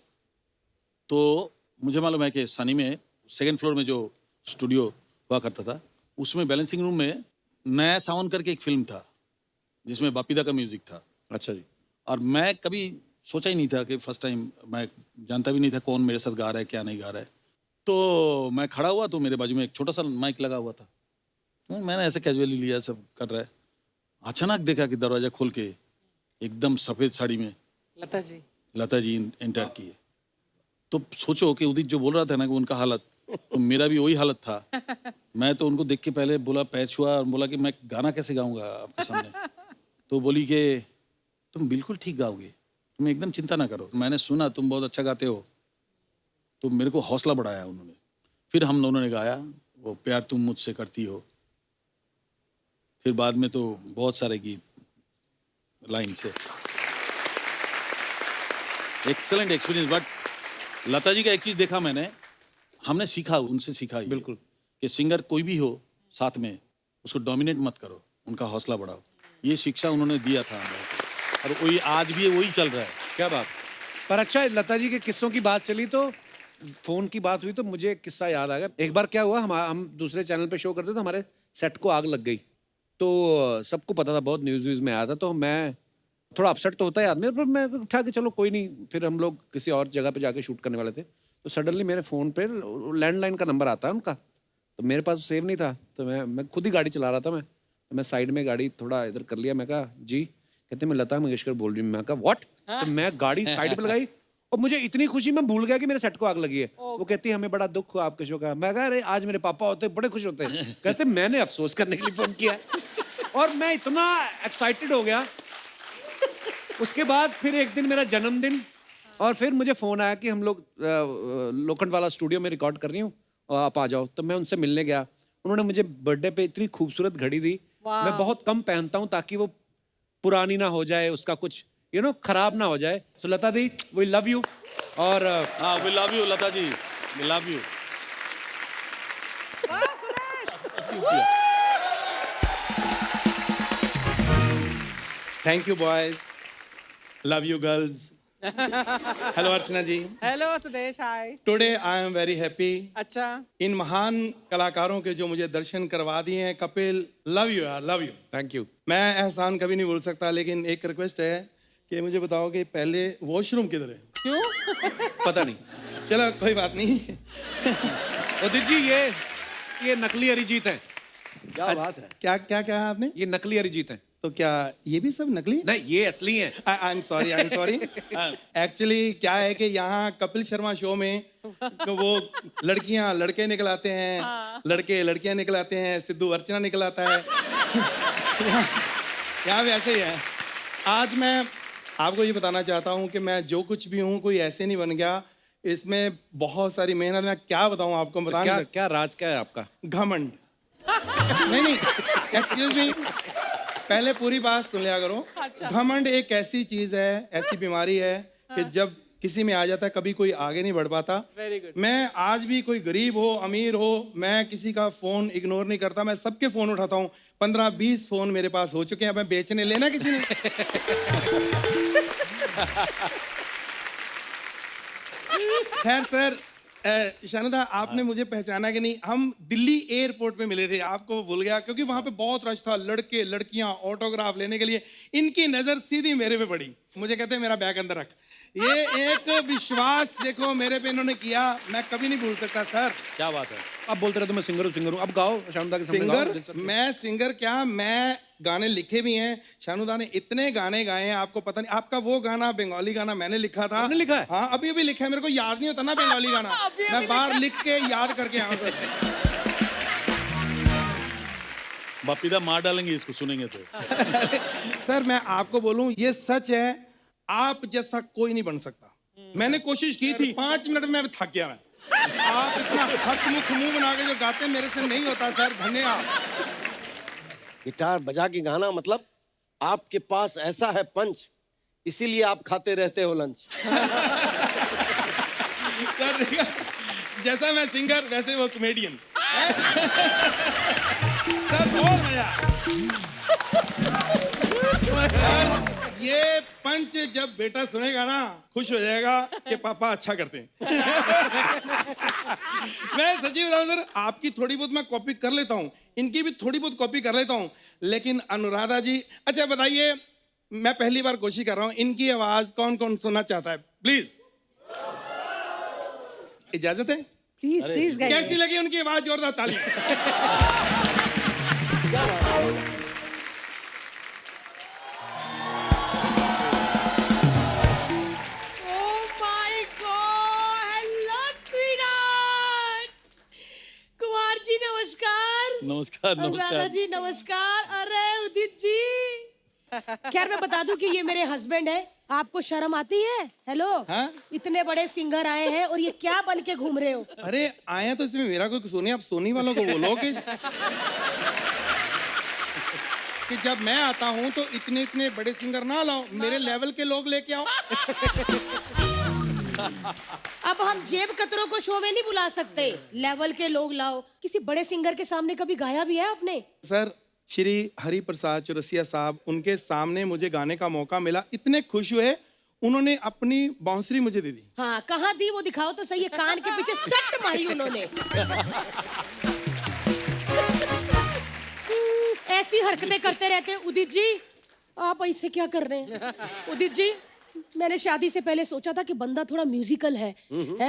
तो मुझे मालूम है कि सनी में 2nd फ्लोर में जो स्टूडियो हुआ करता था, उसमें बैलेंसिंग रूम में नया सावन करके एक फिल्म था जिसमें बापीदा का म्यूजिक था। अच्छा जी। और मैं कभी सोचा ही नहीं था कि फर्स्ट टाइम, मैं जानता भी नहीं था कौन मेरे साथ गा रहा है क्या नहीं गा रहा है। तो मैं खड़ा हुआ तो मेरे बाजू में एक छोटा सा माइक लगा हुआ था, मैंने ऐसे कैजुअली लिया, सब कर रहा है। अचानक देखा कि दरवाजा खोल के एकदम सफ़ेद साड़ी में लता जी। लता जी एंटर किए। तो सोचो कि उदित जो बोल रहा था ना कि उनका हालत, तो मेरा भी वही हालत था। मैं तो उनको देख के पहले बोला, पैर छुआ और बोला कि मैं गाना कैसे गाऊंगा आपके सामने। तो बोली कि तुम बिल्कुल ठीक गाओगे, तुम एकदम चिंता ना करो, मैंने सुना तुम बहुत अच्छा गाते हो। तो मेरे को हौसला बढ़ाया उन्होंने। फिर हम दोनों ने गाया वो प्यार तुम मुझसे करती हो। फिर बाद में तो बहुत सारे गीत लाइन से। Excellent experience. But Lata ji का एक चीज देखा मैंने, हमने सीखा, उनसे सीखा ये, बिल्कुल, कि सिंगर कोई भी हो साथ में उसको डोमिनेट मत करो, उनका हौसला बढ़ाओ। ये शिक्षा उन्होंने दिया था हमें, और वही आज भी वही चल रहा है। क्या बात। पर अच्छा, लता जी के किस्सों की बात चली तो फोन की बात हुई तो मुझे एक किस्सा याद आ गया। एक बार क्या हुआ, हम दूसरे चैनल पे शो करते थे, हमारे सेट को आग लग गई। तो सबको पता था, बहुत न्यूज़ व्यूज़ में आया था। तो मैं थोड़ा अपसेट तो होता है आदमी, पर मैं उठा के चलो कोई नहीं। फिर हम लोग किसी और जगह पे जाके शूट करने वाले थे। तो सडनली मेरे फ़ोन पे लैंडलाइन का नंबर आता है उनका, तो मेरे पास सेव नहीं था। तो मैं खुद ही गाड़ी चला रहा था। मैं साइड में गाड़ी थोड़ा इधर कर लिया। मैं कहा जी, कहते मैं लता मंगेशकर बोल रही हूँ। मैं कहा व्हाट। तो मैं गाड़ी साइड पे लगाई और मुझे इतनी खुशी, मैं भूल गया कि मेरे सेट को आग लगी है। वो कहती है हमें बड़ा दुख हुआ आपके शो का। मैं कहा अरे आज मेरे पापा होते बड़े खुश होते। कहते मैंने अफसोस करने के लिए फोन किया। और मैं इतना एक्साइटेड हो गया। उसके बाद फिर एक दिन मेरा जन्मदिन, और फिर मुझे फ़ोन आया कि हम लोग लोखंड वाला स्टूडियो में रिकॉर्ड कर रही हूँ और आप आ जाओ। तो मैं उनसे मिलने गया। उन्होंने मुझे बर्थडे पे इतनी खूबसूरत घड़ी दी। मैं बहुत कम पहनता हूँ ताकि वो पुरानी ना हो जाए, उसका कुछ खराब ना हो जाए। So Lata di, we love you. और हाँ, we love you Lata ji, we love you. Thank you, boys. Love you, girls. Hello, Archana ji. Hello Sudesh, hi. Today I am very happy. अच्छा, इन महान कलाकारों के जो मुझे दर्शन करवा दिए हैं, कपिल, लव यू यार, लव यू। Thank you. मैं एहसान कभी नहीं बोल सकता, लेकिन एक रिक्वेस्ट है कि मुझे बताओ कि पहले वॉशरूम किधर है? क्यों? पता नहीं। चलो कोई बात नहीं। उदित जी, ये नकली अरिजीत है। क्या बात है। क्या क्या कहा आपने? ये नकली अरिजीत है। तो क्या ये भी सब नकली? नहीं, ये असली है। I am sorry. एक्चुअली क्या है कि यहाँ कपिल शर्मा शो में तो वो लड़कियाँ लड़के निकल आते हैं, लड़के लड़कियाँ निकल आते हैं, सिद्धू अर्चना निकल आता है। यहाँ भी ऐसे ही है। आज मैं आपको ये बताना चाहता हूँ कि मैं जो कुछ भी हूँ कोई ऐसे नहीं बन गया। इसमें बहुत सारी मेहनत। मैं क्या बताऊँ आपको, बता नहीं सकता। क्या राज क्या है आपका? घमंड। नहीं, एक्सक्यूज मी, पहले पूरी बात सुन लिया करो। घमंड एक ऐसी चीज है, ऐसी बीमारी है कि जब किसी में आ जाता है कभी कोई आगे नहीं बढ़ पाता। Very good. मैं आज भी, कोई गरीब हो अमीर हो, मैं किसी का फोन इग्नोर नहीं करता। मैं सबके फोन उठाता हूँ। 15-20 फोन मेरे पास हो चुके हैं। मैं बेचने लेना किसी ने। खैर सर, शानदा, आपने मुझे पहचाना कि नहीं? हम दिल्ली एयरपोर्ट पे मिले थे, आपको भूल गया क्योंकि वहां पे बहुत रश था। लड़के लड़कियां ऑटोग्राफ लेने के लिए, इनकी नजर सीधी मेरे पे पड़ी। मुझे कहते हैं मेरा बैग अंदर रख। ये एक विश्वास देखो मेरे पे इन्होंने किया, मैं कभी नहीं भूल सकता सर। क्या बात है। अब बोलते रहे तो मैं सिंगर हूँ। अब गाओ शानदा के सामने गाओ। सिंगर? मैं सिंगर क्या, मैं गाने लिखे भी हैं। शानुदा ने इतने गाने गाए हैं, आपको पता नहीं। आपका वो गाना, बंगाली गाना, मैंने लिखा था। आपने लिखा है? हाँ, अभी भी लिखा है। मेरे को याद नहीं होता ना बंगाली गाना। मैं बाहर लिख के याद करके आऊँ सर। बापीदा मार डालेंगे इसको सुनेंगे तो। सर मैं आपको बोलूं, ये सच है, आप जैसा कोई नहीं बन सकता। मैंने कोशिश की थी, 5 मिनट में थक गया मैं। आप इतना हंसमुख मुंह बना के जो गाते हैं, मेरे से नहीं होता सर। धन्यवाद। गिटार बजा के गाना, मतलब आपके पास ऐसा है पंच, इसीलिए आप खाते रहते हो लंच। सर जैसा मैं सिंगर वैसे वो कॉमेडियन। सर बहुत मजा। ये पंच जब बेटा सुनेगा ना, खुश हो जाएगा कि पापा अच्छा करते हैं। मैं सच्ची बताऊं सर, आपकी थोड़ी बहुत मैं कॉपी कर लेता हूँ, इनकी भी थोड़ी बहुत कॉपी कर लेता हूँ, लेकिन अनुराधा जी, अच्छा बताइए, मैं पहली बार कोशिश कर रहा हूँ, इनकी आवाज कौन कौन सुनना चाहता है? प्लीज, इजाजत है? प्लीज प्लीज कैसी लगी उनकी आवाज? जोरदार ताली। Oh my God! नमस्कार अनुराधा नमस्कार। जी नमस्कार। अरे उदित जी, खैर मैं बता दूं कि ये मेरे हस्बैंड है। आपको शर्म आती है? हेलो, हाँ? इतने बड़े सिंगर आए हैं और ये क्या बन के घूम रहे हो? अरे आए तो इसमें मेरा कोई कसूर नहीं, आप सोनी वालों को बोलो कि जब मैं आता हूँ तो इतने इतने बड़े सिंगर ना लाओ, मेरे लेवल के लोग लेके आओ। अब हम जेब कतरों को शो में नहीं बुला सकते, लेवल के लोग लाओ। किसी बड़े सिंगर के सामने कभी गाया भी है आपने? सर श्री हरि प्रसाद चौरसिया साहब, उनके सामने मुझे गाने का मौका मिला, इतने खुश हुए, उन्होंने अपनी बांसुरी मुझे दे दी। हाँ, कहाँ दी वो दिखाओ तो सही है। कान के पीछे सट मारी उन्होंने। ऐसी हरकतें करते रहते हैं उदित जी। आप ऐसे क्या कर रहे हैं? उदित जी, मैंने शादी से पहले सोचा था कि बंदा थोड़ा म्यूजिकल है,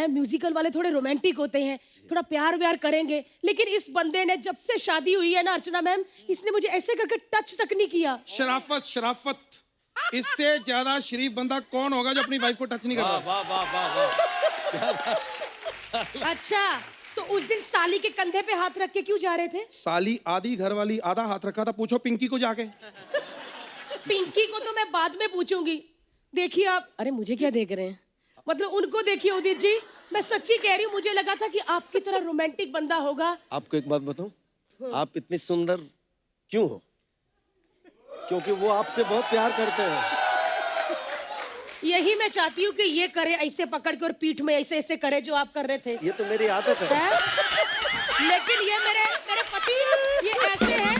म्यूजिकल वाले थोड़े रोमांटिक होते हैं, थोड़ा प्यार व्यार करेंगे। लेकिन इस बंदे ने, जब से शादी हुई है ना अर्चना मैम, इसने मुझे ऐसे करके टच तक नहीं किया। शराफत शराफत, इससे ज्यादा शरीफ बंदा कौन होगा जो अपनी वाइफ को टच नहीं वाह करता। वाह वाह वाह वाह। अच्छा, तो उस दिन साली के कंधे पे हाथ रख के क्यों जा रहे थे? साली आधी घर वाली, आधा हाथ रखा था। पूछो पिंकी को जाके। पिंकी को तो मैं बाद में पूछूंगी। देखिए आप, अरे मुझे क्या देख रहे हैं, मतलब उनको देखिए उदित जी। मैं सच्ची कह रही हूँ, मुझे लगा था कि आपकी तरह रोमांटिक बंदा होगा। आपको एक बात बताऊं, आप इतनी सुंदर क्यों हो? क्योंकि वो आपसे बहुत प्यार करते हैं। यही मैं चाहती हूँ कि ये करे, ऐसे पकड़ के और पीठ में ऐसे ऐसे करे जो आप कर रहे थे। ये तो मेरी आदत है। लेकिन ये मेरे पति ये ऐसे हैं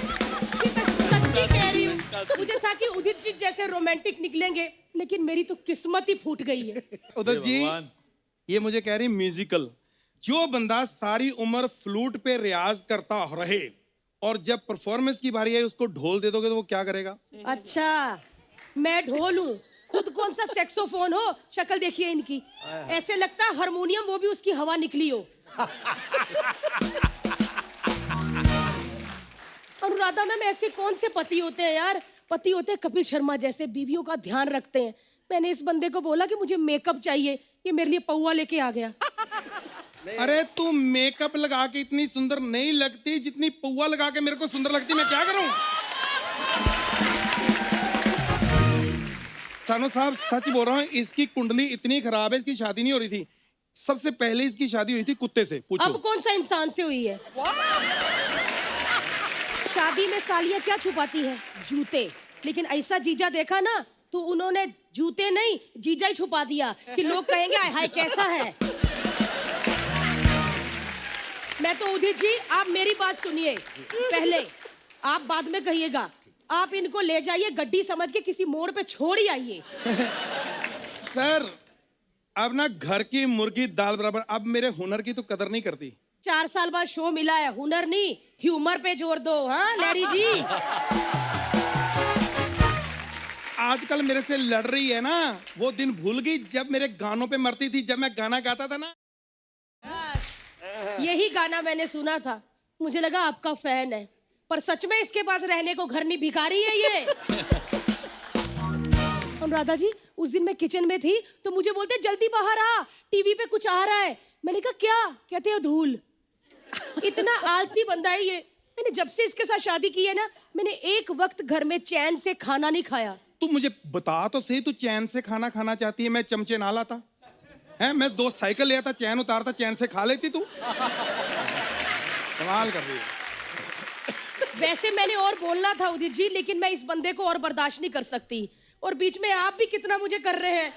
कि मैं सच्ची कह रही हूँ, मुझे था कि उदित जी जैसे रोमांटिक निकलेंगे, लेकिन मेरी तो किस्मत ही फूट गई है। उधर जी, ये मुझे कह रही म्यूजिकल, जो बंदा सारी उम्र फ्लूट पे रियाज करता रहे और जब परफॉर्मेंस की बारी आई उसको ढोल दे दोगे तो वो क्या करेगा? अच्छा, मैं ढोल हूँ, खुद कौन सा सेक्सोफोन हो। शक्ल देखिए इनकी, ऐसे लगता है हारमोनियम वो भी उसकी हवा निकली हो। अनुराधा मैम, ऐसे कौन से पति होते हैं यार? पति होते हैं कपिल शर्मा जैसे, बीवियों का ध्यान रखते हैं। मैंने इस बंदे को बोला कि मुझे मेकअप चाहिए, ये मेरे लिए पौवा लेके आ गया। अरे तू मेकअप लगा के इतनी सुंदर नहीं लगती जितनी पौवा लगा के मेरे को सुंदर लगती। मैं क्या करूं? सानू साहब सच बोल रहा हूँ, इसकी कुंडली इतनी खराब है, इसकी शादी नहीं हो रही थी। सबसे पहले इसकी शादी हुई थी कुत्ते से। पूछो। अब कौन सा इंसान से हुई है? शादी में सालियां क्या छुपाती है? जूते। लेकिन ऐसा जीजा देखा ना तो उन्होंने जूते नहीं, जीजा ही छुपा दिया कि लोग कहेंगे हाय हाय कैसा है। मैं तो उदित जी, आप मेरी बात सुनिए पहले, आप बाद में कहिएगा। आप इनको ले जाइए, गड्डी समझ के किसी मोड़ पे छोड़ ही आइए। सर, अब ना घर की मुर्गी दाल बराबर। अब मेरे हुनर की तो कदर नहीं करती। 4 साल बाद शो मिला है, हुनर नहीं ह्यूमर पे जोर दो। हाँ लहरी जी, आजकल मेरे से लड़ रही है ना, वो दिन भूल गई जब मेरे गानों पे मरती थी, जब मैं गाना गाता था ना। यही गाना मैंने सुना था, मुझे लगा आपका फैन है, पर सच में इसके पास रहने को घर नहीं, भिखारी है ये। अनुराधा जी, उस दिन मैं किचन में थी तो मुझे बोलते जल्दी बाहर आ, टीवी पे कुछ आ रहा है। मैंने कहा क्या? कहते हो धूल। इतना आलसी बंदा है ये। मैंने जब से इसके साथ शादी की है ना, मैंने एक वक्त घर में चैन से खाना नहीं खाया। तू मुझे बता तो सही, तू चैन से खाना खाना चाहती है? मैं चमचे ना लाता है, मैं 2 साइकिल ले आता, चैन उतारता, चैन से खा लेती। तू कमाल कर रही है। वैसे मैंने और बोलना था उदित जी, लेकिन मैं इस बंदे को और बर्दाश्त नहीं कर सकती। और बीच में आप भी कितना मुझे कर रहे हैं।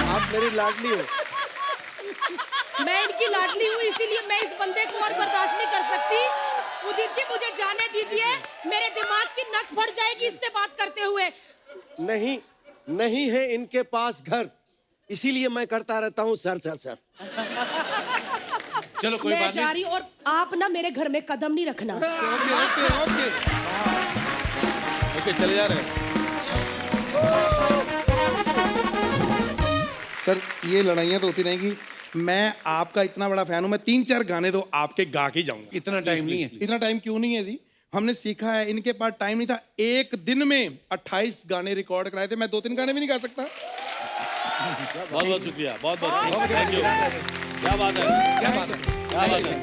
आप मेरी लाडली हो। मैं इनकी लाडली हूँ, इसीलिए मैं इस बंदे को और बर्दाश्त नहीं कर सकती। उदित जी, मुझे जाने दीजिए, मेरे दिमाग की नस फट जाएगी इससे बात करते हुए। नहीं, नहीं है इनके पास घर, इसीलिए मैं करता रहता हूँ सर सर सर। चलो कोई मैं बात जा नहीं। रही हूँ, और आप ना मेरे घर में कदम नहीं रखना। Okay okay okay. ओके, चले जा रहे हैं। सर, ये लड़ाइयाँ तो होती रहेंगी। मैं आपका इतना बड़ा फैन हूँ, मैं 3-4 गाने तो आपके गा के जाऊंगा। इतना टाइम नहीं है। इतना टाइम क्यों नहीं है जी? हमने सीखा है, इनके पास टाइम नहीं था। एक दिन में 28 गाने रिकॉर्ड कराए थे, मैं 2-3 गाने भी नहीं गा सकता। बहुत बहुत शुक्रिया, बहुत बहुत थैंक यू। क्या बात है, क्या बात है, क्या बात है।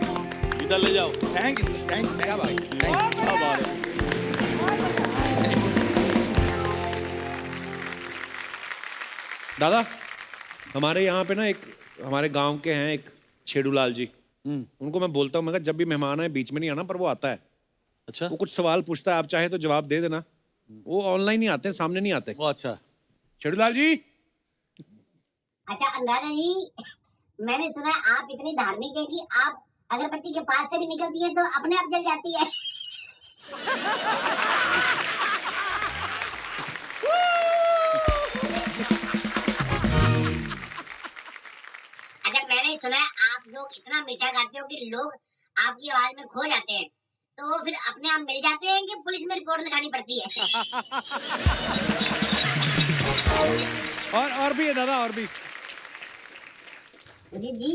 इधर ले जाओ। थैंक यू सर, थैंक क्या भाई क्या बात है। दादा, हमारे यहाँ पे ना एक हमारे गांव के हैं एक छेड़ूलाल जी, उनको मैं बोलता हूँ, मैं कहा जब भी मेहमान आए बीच में नहीं आना, पर वो आता है। अच्छा, वो कुछ सवाल पूछता है, आप चाहे तो जवाब दे देना। वो ऑनलाइन ही आते हैं, सामने नहीं आते। वो अच्छा। छेड़ूलाल जी, अच्छा अनुराधा जी, मैंने सुना है आप इतनी धार्मिक है कि आप अगरबत्ती के पास से भी निकलती है तो अपने आप जल जाती है। अच्छा, मैंने सुना है आप लोग इतना मीठा गाते हो कि लोग आपकी आवाज में खो जाते हैं, तो वो फिर अपने आप मिल जाते हैं कि पुलिस में रिपोर्ट लगानी पड़ती है? और भी है दादा, और भी। उदित जी,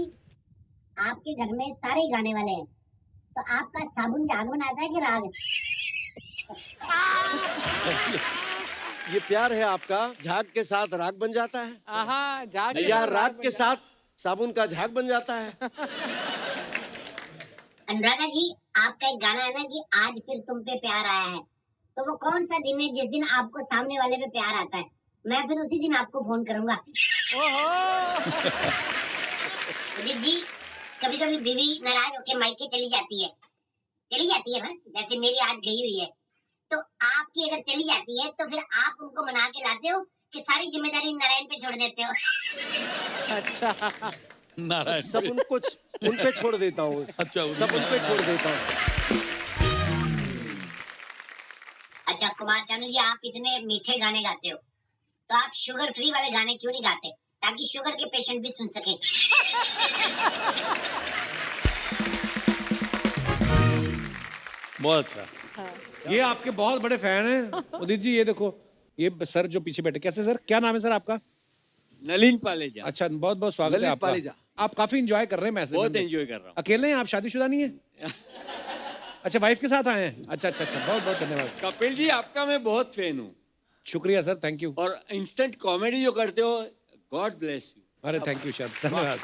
आपके घर में सारे गाने वाले हैं, तो आपका साबुन झाग बनाता है कि राग? ये प्यार है आपका, झाग के साथ राग बन जाता है आहा, जाग या राग के साथ साबुन का झाग बन जाता है। अनुराधा जी, आपका एक गाना है ना कि आज फिर तुम पे प्यार आया है, तो वो कौन सा दिन है जिस दिन आपको सामने वाले पे प्यार आता है? मैं फिर उसी दिन आपको फोन करूंगा। उदित जी, कभी कभी बीवी नाराज होके मायके चली जाती है ना, जैसे मेरी आज गई हुई है, तो आपकी अगर चली जाती है तो फिर आप उनको मना के लाते हो कि सारी जिम्मेदारी नारायण पे छोड़ देते हो? अच्छा, नारायण सब उनको उन पे छोड़ देता हूँ। अच्छा, सब उन पे छोड़ देता हूँ। अच्छा कुमार चानू जी, आप इतने मीठे गाने गाते हो, तो आप शुगर फ्री वाले गाने क्यों नहीं गाते, ताकि शुगर के पेशेंट भी सुन सके? बहुत अच्छा। ये आपके बहुत बड़े फैन हैं उदित जी। ये देखो, ये सर जो पीछे बैठे, कैसे सर, क्या नाम है सर आपका? नलिन पालेजा। अच्छा, बहुत बहुत स्वागत है ललित आपका। पालेजा। आप काफी एंजॉय कर रहे हैं मैसेज। बहुत एंजॉय कर रहा हूँ। अकेले हैं आप, शादीशुदा नहीं है? अच्छा, वाइफ के साथ आए हैं? अच्छा अच्छा अच्छा, बहुत बहुत धन्यवाद। कपिल जी, आपका मैं बहुत फैन हूँ, शुक्रिया सर, थैंक यू। और इंस्टेंट कॉमेडी जो करते हो, गॉड ब्लेस यू। अरे थैंक यू सर, धन्यवाद।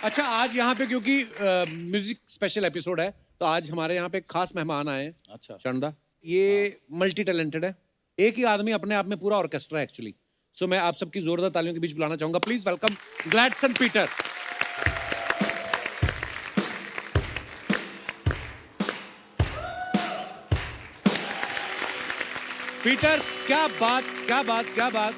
अच्छा, आज यहाँ पे क्योंकि म्यूजिक स्पेशल एपिसोड है, तो आज हमारे यहाँ पे एक खास मेहमान आए हैं। अच्छा। चंदा, ये मल्टी टैलेंटेड है, एक ही आदमी अपने आप में पूरा ऑर्केस्ट्रा है एक्चुअली। सो मैं आप सबकी जोरदार तालियों के बीच बुलाना चाहूंगा, please welcome Gladson Peter. Peter, क्या बात क्या बात क्या बात।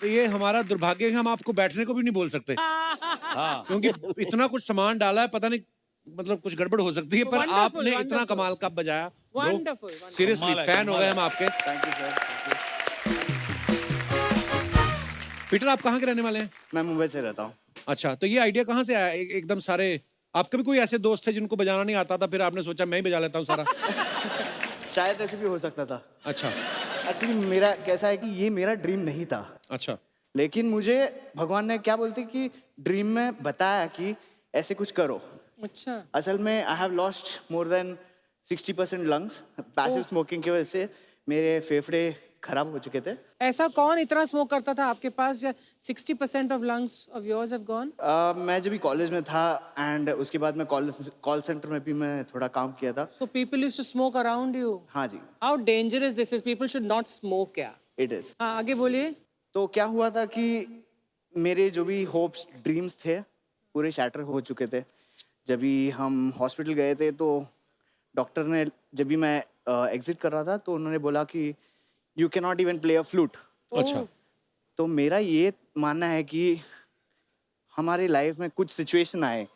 तो ये हमारा दुर्भाग्य है, हम आपको बैठने को भी नहीं बोल सकते, हाँ, क्योंकि इतना कुछ सामान डाला है, पता नहीं मतलब कुछ गड़बड़ हो सकती है, पर Wonderful, आपने इतना wonderful. कमाल का बजाया। Wonderful, सीरियसली कमाल है, फैन हो कमाल गए है। हम आपके। Thank you sir. पीटर, आप कहाँ के रहने वाले हैं? मैं मुंबई से रहता हूँ। अच्छा, तो ये आइडिया कहाँ से आया एकदम सारे? आपके भी कोई ऐसे दोस्त थे जिनको बजाना नहीं आता था, फिर आपने सोचा मैं ही बजा लेता हूँ सारा? शायद ऐसे भी हो सकता था। अच्छा एक्चुअली मेरा कैसा है कि ये मेरा ड्रीम नहीं था, अच्छा लेकिन मुझे भगवान ने क्या बोलते कि ड्रीम में बताया कि ऐसे कुछ करो। अच्छा, असल में I have lost more than 60% lungs passive smoking की वजह से। मेरे फेफड़े खराब हो चुके थे। ऐसा कौन इतना स्मोक करता था आपके पास? 60% of lungs of yours have gone. मैं जब भी कॉलेज में था एंड उसके बाद मैं कॉल सेंटर में भी मैं थोड़ा काम किया था। So people used to smoke around you. हाँ जी, How dangerous this is. People should not smoke, yeah. It is. हाँ, आगे बोलिए। तो क्या हुआ था कि मेरे जो भी होप्स ड्रीम्स थे पूरे शैटर हो चुके थे। जब भी हम हॉस्पिटल गए थे तो डॉक्टर ने, जब भी मैं एग्जिट कर रहा था तो उन्होंने बोला कि you can not even play a flute. अच्छा तो मेरा ये मानना है कि हमारे लाइफ में कुछ सिचुएशन आए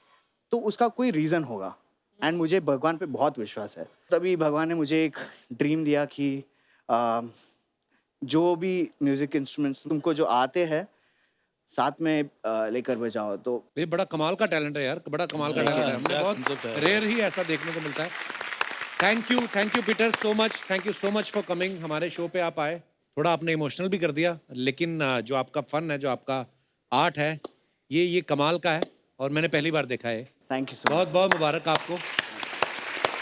तो उसका कोई रीज़न होगा, एंड मुझे भगवान पे बहुत विश्वास है। तभी भगवान ने मुझे एक ड्रीम दिया कि जो भी म्यूजिक इंस्ट्रूमेंट्स तुमको जो आते हैं साथ में लेकर बजाओ। तो ये बड़ा कमाल का टैलेंट है यार, बड़ा कमाल का टैलेंट है। हमें क्या बहुत concept है। रेयर ही ऐसा देखने को मिलता है। Thank you Peter so much, thank you so much for coming. हमारे शो पे आप आए, थोड़ा आपने इमोशनल भी कर दिया, लेकिन जो आपका फन है, जो आपका आर्ट है, ये कमाल का है और मैंने पहली बार देखा है। Thank you so much. बहुत बहुत मुबारक आपको।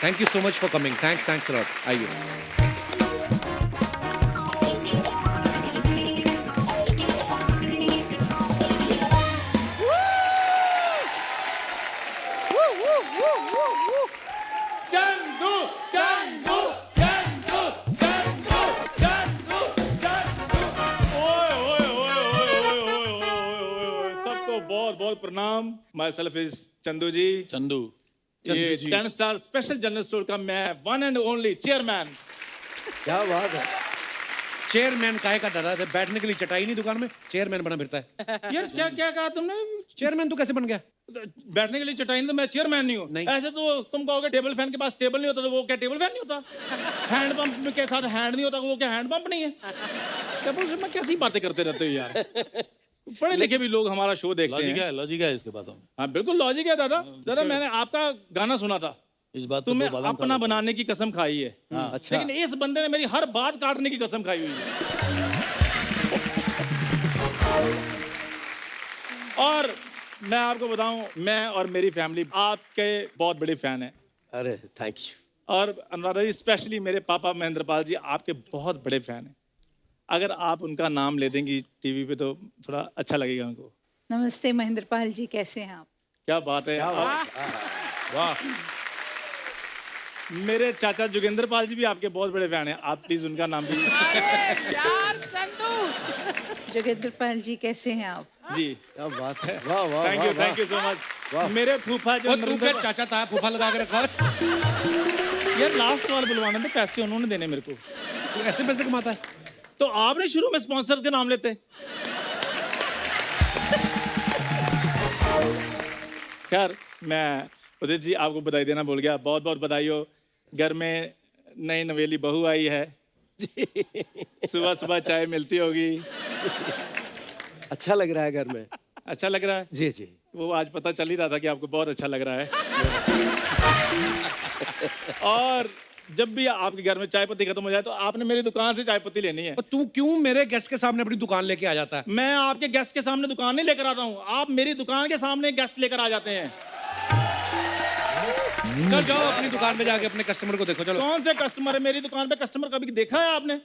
Thank you so much for coming. Thanks lot. आइए। चंदू चंदू चंदू चंदू चंदू चंदू। ओए ओए ओए ओए ओए ओए ओए, सबको बहुत बहुत प्रणाम। माई सेल्फ इज चंदू जी। चंदू ये 10 स्टार स्पेशल जनरल स्टोर का मैं वन एंड ओनली चेयरमैन। क्या बात है। चेयरमैन काहे का डरा है? बैठने के लिए चटाई नहीं दुकान में, चेयरमैन बना फिरता है। यार क्या क्या कहा तुमने? चेयरमैन तू कैसे बन गया? बैठने के लिए चटाई नहीं तो मैं चेयरमैन नहीं हूँ। नहीं। ऐसे तो तुम कहोगे टेबल फैन के पास टेबल नहीं होता तो वो क्या टेबल फैन नहीं होता? हैंड पंप के साथ हैंड नहीं होता वो क्या हैंड पंप नहीं है? क्या बोल मैं कैसी बातें करते रहते हो यार। पढ़े लिखे भी लोग हमारा शो देखते हैं। लॉजिक है इसके बातों में। हाँ बिल्कुल लॉजिक है दादा। दादा मैंने आपका गाना सुना था, इस बात तुम्हें तो बादाम अपना बनाने की कसम खाई है। अच्छा। लेकिन इस बंदे ने मेरी हर बात काटने की कसम खाई हुई है। और मैं आपको बताऊं, मैं और मेरी फैमिली आपके बहुत बड़े फैन हैं। अरे थैंक यू। और अनुराधा जी स्पेशली मेरे पापा महेंद्रपाल जी आपके बहुत बड़े फैन हैं। अगर आप उनका नाम ले देंगी टीवी पे तो थोड़ा अच्छा लगेगा उनको। नमस्ते महेंद्रपाल जी, कैसे हैं आप? क्या बात है। वाह। मेरे चाचा जोगेंद्र पाल जी भी आपके बहुत बड़े फैन हैं। आप प्लीज उनका नाम भी। यार चंदू। जोगेंद्र पाल जी कैसे हैं आप? जी क्या बात है। वाह वाह। Thank you so much. मेरे फूफा जो तू क्या चाचा था फूफा लगा के रखा? यार लास्ट वाले बुलवाने थे, पैसे उन्होंने देने मेरे को। तू ऐसे पैसे कमाता है? तो आपने शुरू में स्पॉन्सर्स के नाम लेते। खैर मैं उदित जी आपको बधाई देना भूल गया। बहुत बहुत बधाई हो। घर में नई नवेली बहू आई है। सुबह सुबह चाय मिलती होगी। अच्छा लग रहा है घर में। अच्छा लग रहा है? जी जी। वो आज पता चल ही रहा था कि आपको बहुत अच्छा लग रहा है। और जब भी आपके घर में चाय पत्ती खत्म हो जाए तो आपने मेरी दुकान से चाय पत्ती लेनी है। तू क्यों मेरे गेस्ट के सामने अपनी दुकान लेके आ जाता है? मैं आपके गेस्ट के सामने दुकान नहीं लेकर आता हूँ, आप मेरी दुकान के सामने गेस्ट लेकर आ जाते हैं। चल जाओ अपनी दुकान पे जाके अपने कस्टमर को देखो। चलो। कौन से कस्टमर है मेरी दुकान पे? कस्टमर कभी देखा है आपने?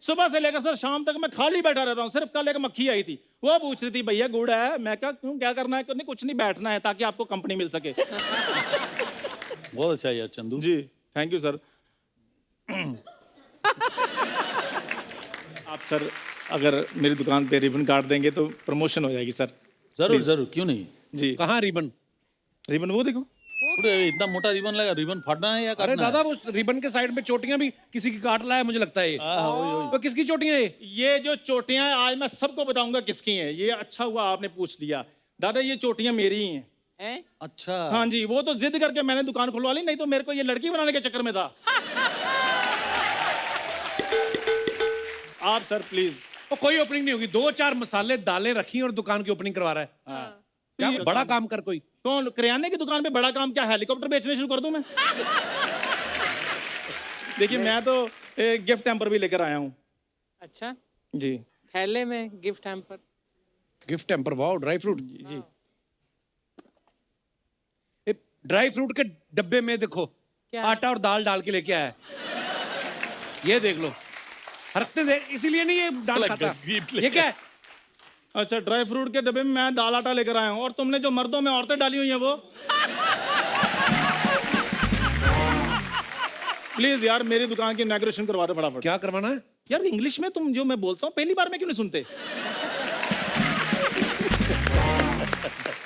सुबह से लेकर सर शाम तक मैं खाली बैठा रहता हूँ। सिर्फ कल एक मक्खी आई थी, वो पूछ रही थी भैया गुड़ है। मैं क्या क्यों, क्या करना है? नहीं कुछ नहीं, बैठना है ताकि आपको कंपनी मिल सके। बहुत अच्छा यार Chandu ji. Thank you sir. आप सर अगर मेरी दुकान पे रिबन काट देंगे तो प्रमोशन हो जाएगी सर। जरूर जरूर, क्यों नहीं। जी। कहाँ रिबन? रिबन वो देखो। इतना मोटा रिबन लगा, रिबन फाड़ना है या अरे दादा वो रिबन के साइड में चोटियां भी किसी की काट लाया मुझे लगता है। तो किसकी चोटियां है? ये जो चोटियां हैं आज मैं सबको बताऊंगा किसकी हैं। ये अच्छा हुआ आपने पूछ लिया दादा, ये चोटियां मेरी ही हैं। अच्छा। हाँ जी, वो तो जिद करके मैंने दुकान खुलवा ली, नहीं तो मेरे को ये लड़की बनाने के चक्कर में था। आप सर प्लीज। तो कोई ओपनिंग नहीं होगी। 2-4 मसाले दालें रखी और दुकान की ओपनिंग करवा रहा है। क्या बड़ा काम कर कोई। कौन? किराने की दुकान पे बड़ा काम क्या? हेलीकॉप्टर बेचने शुरू कर दूं मैं? देखिए मैं तो एक गिफ्ट हैम्पर भी लेकर आया हूँ। अच्छा जी। थैले में gift hamper. Gift hamper, wow. Dry fruit. जी। ड्राई फ्रूट के डब्बे में देखो आटा और दाल डाल के लेके आया है। ये देख लो, हरकते देख, इसीलिए नहीं ये दाल खाता। ये क्या है? अच्छा, ड्राई फ्रूट के डब्बे में मैं दाल आटा लेकर आया हूँ और तुमने जो मर्दों में औरतें डाली हुई हैं वो। प्लीज यार मेरी दुकान की इनॉग्रेशन करवा दो फटाफट। क्या करवाना है यार? इंग्लिश में तुम जो मैं बोलता हूँ पहली बार में क्यों नहीं सुनते?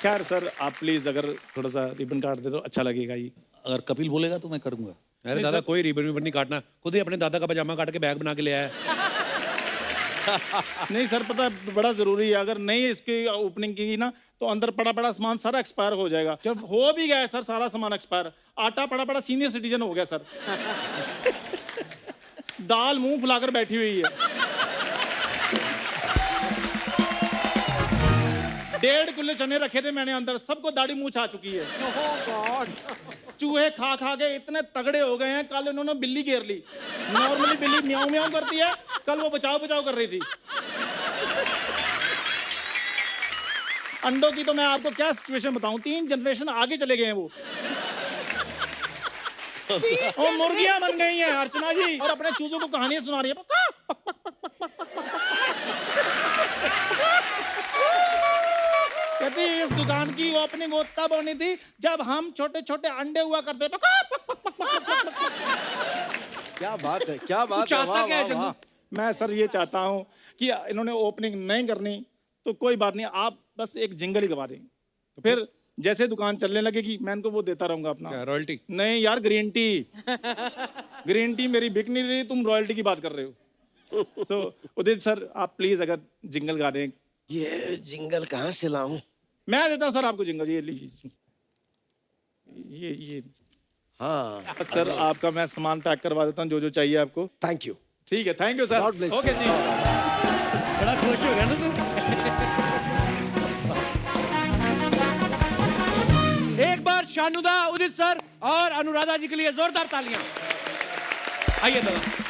खैर सर आप प्लीज अगर थोड़ा सा रिबन काट दे तो अच्छा लगेगा। ये अगर कपिल बोलेगा तो मैं करूंगा। अरे दादा कोई रिबन विबन नहीं काटना, खुद ही अपने दादा का पजामा काट के बैग बना के ले आया। नहीं सर पता है बड़ा जरूरी है, अगर नहीं इसकी ओपनिंग की ना तो अंदर पड़ा पड़ा सामान सारा एक्सपायर हो जाएगा। जब हो भी गया है सर सारा सामान एक्सपायर, आटा पड़ा पड़ा सीनियर सिटीजन हो गया सर। दाल मुंह फुलाकर बैठी हुई है। 1.5 किलो चने रखे थे मैंने अंदर, सबको दाढ़ी मूंछ आ चुकी है। चूहे खा खा के इतने तगड़े हो गए हैं, कल इन्होंने बिल्ली घेर ली। नॉर्मली बिल्ली म्याऊं म्याऊं करती है, कल वो बचाव बचाव कर रही थी। अंडों की तो मैं आपको क्या सिचुएशन बताऊं, 3 जनरेशन आगे चले गए हैं वो। और मुर्गियां बन गई हैं अर्चना जी, और अपने चूजों को कहानियां सुना रही है। कहती इस दुकान की ओपनिंग तब होनी थी जब हम छोटे छोटे अंडे हुआ करते। क्या बात है, क्या बात है, चाहता वाह, क्या है वाह, चंदू? वाह। मैं सर ये चाहता हूँ कि इन्होंने ओपनिंग नहीं करनी तो कोई बात नहीं, आप बस एक जिंगल ही गवा दें, फिर जैसे दुकान चलने लगेगी मैं इनको वो देता रहूंगा अपना रॉयल्टी। नहीं यार, ग्रीन टी। ग्रीन टी मेरी बिक नहीं रही, तुम रॉयल्टी की बात कर रहे हो। सो उदित सर आप प्लीज अगर जिंगल गा दें। ये जिंगल कहाँ से लाऊं? मैं देता हूँ सर आपको जिंगल, ये लीजिए। ये हाँ सर आपका मैं सामान पैक करवा देता हूँ, जो जो चाहिए आपको। Thank you. ठीक है, thank you sir. God bless you. Okay ji. बड़ा खुश हो गया ना तू? एक बार शानुदा, उदित सर और अनुराधा जी के लिए जोरदार तालियां। आइए दादा।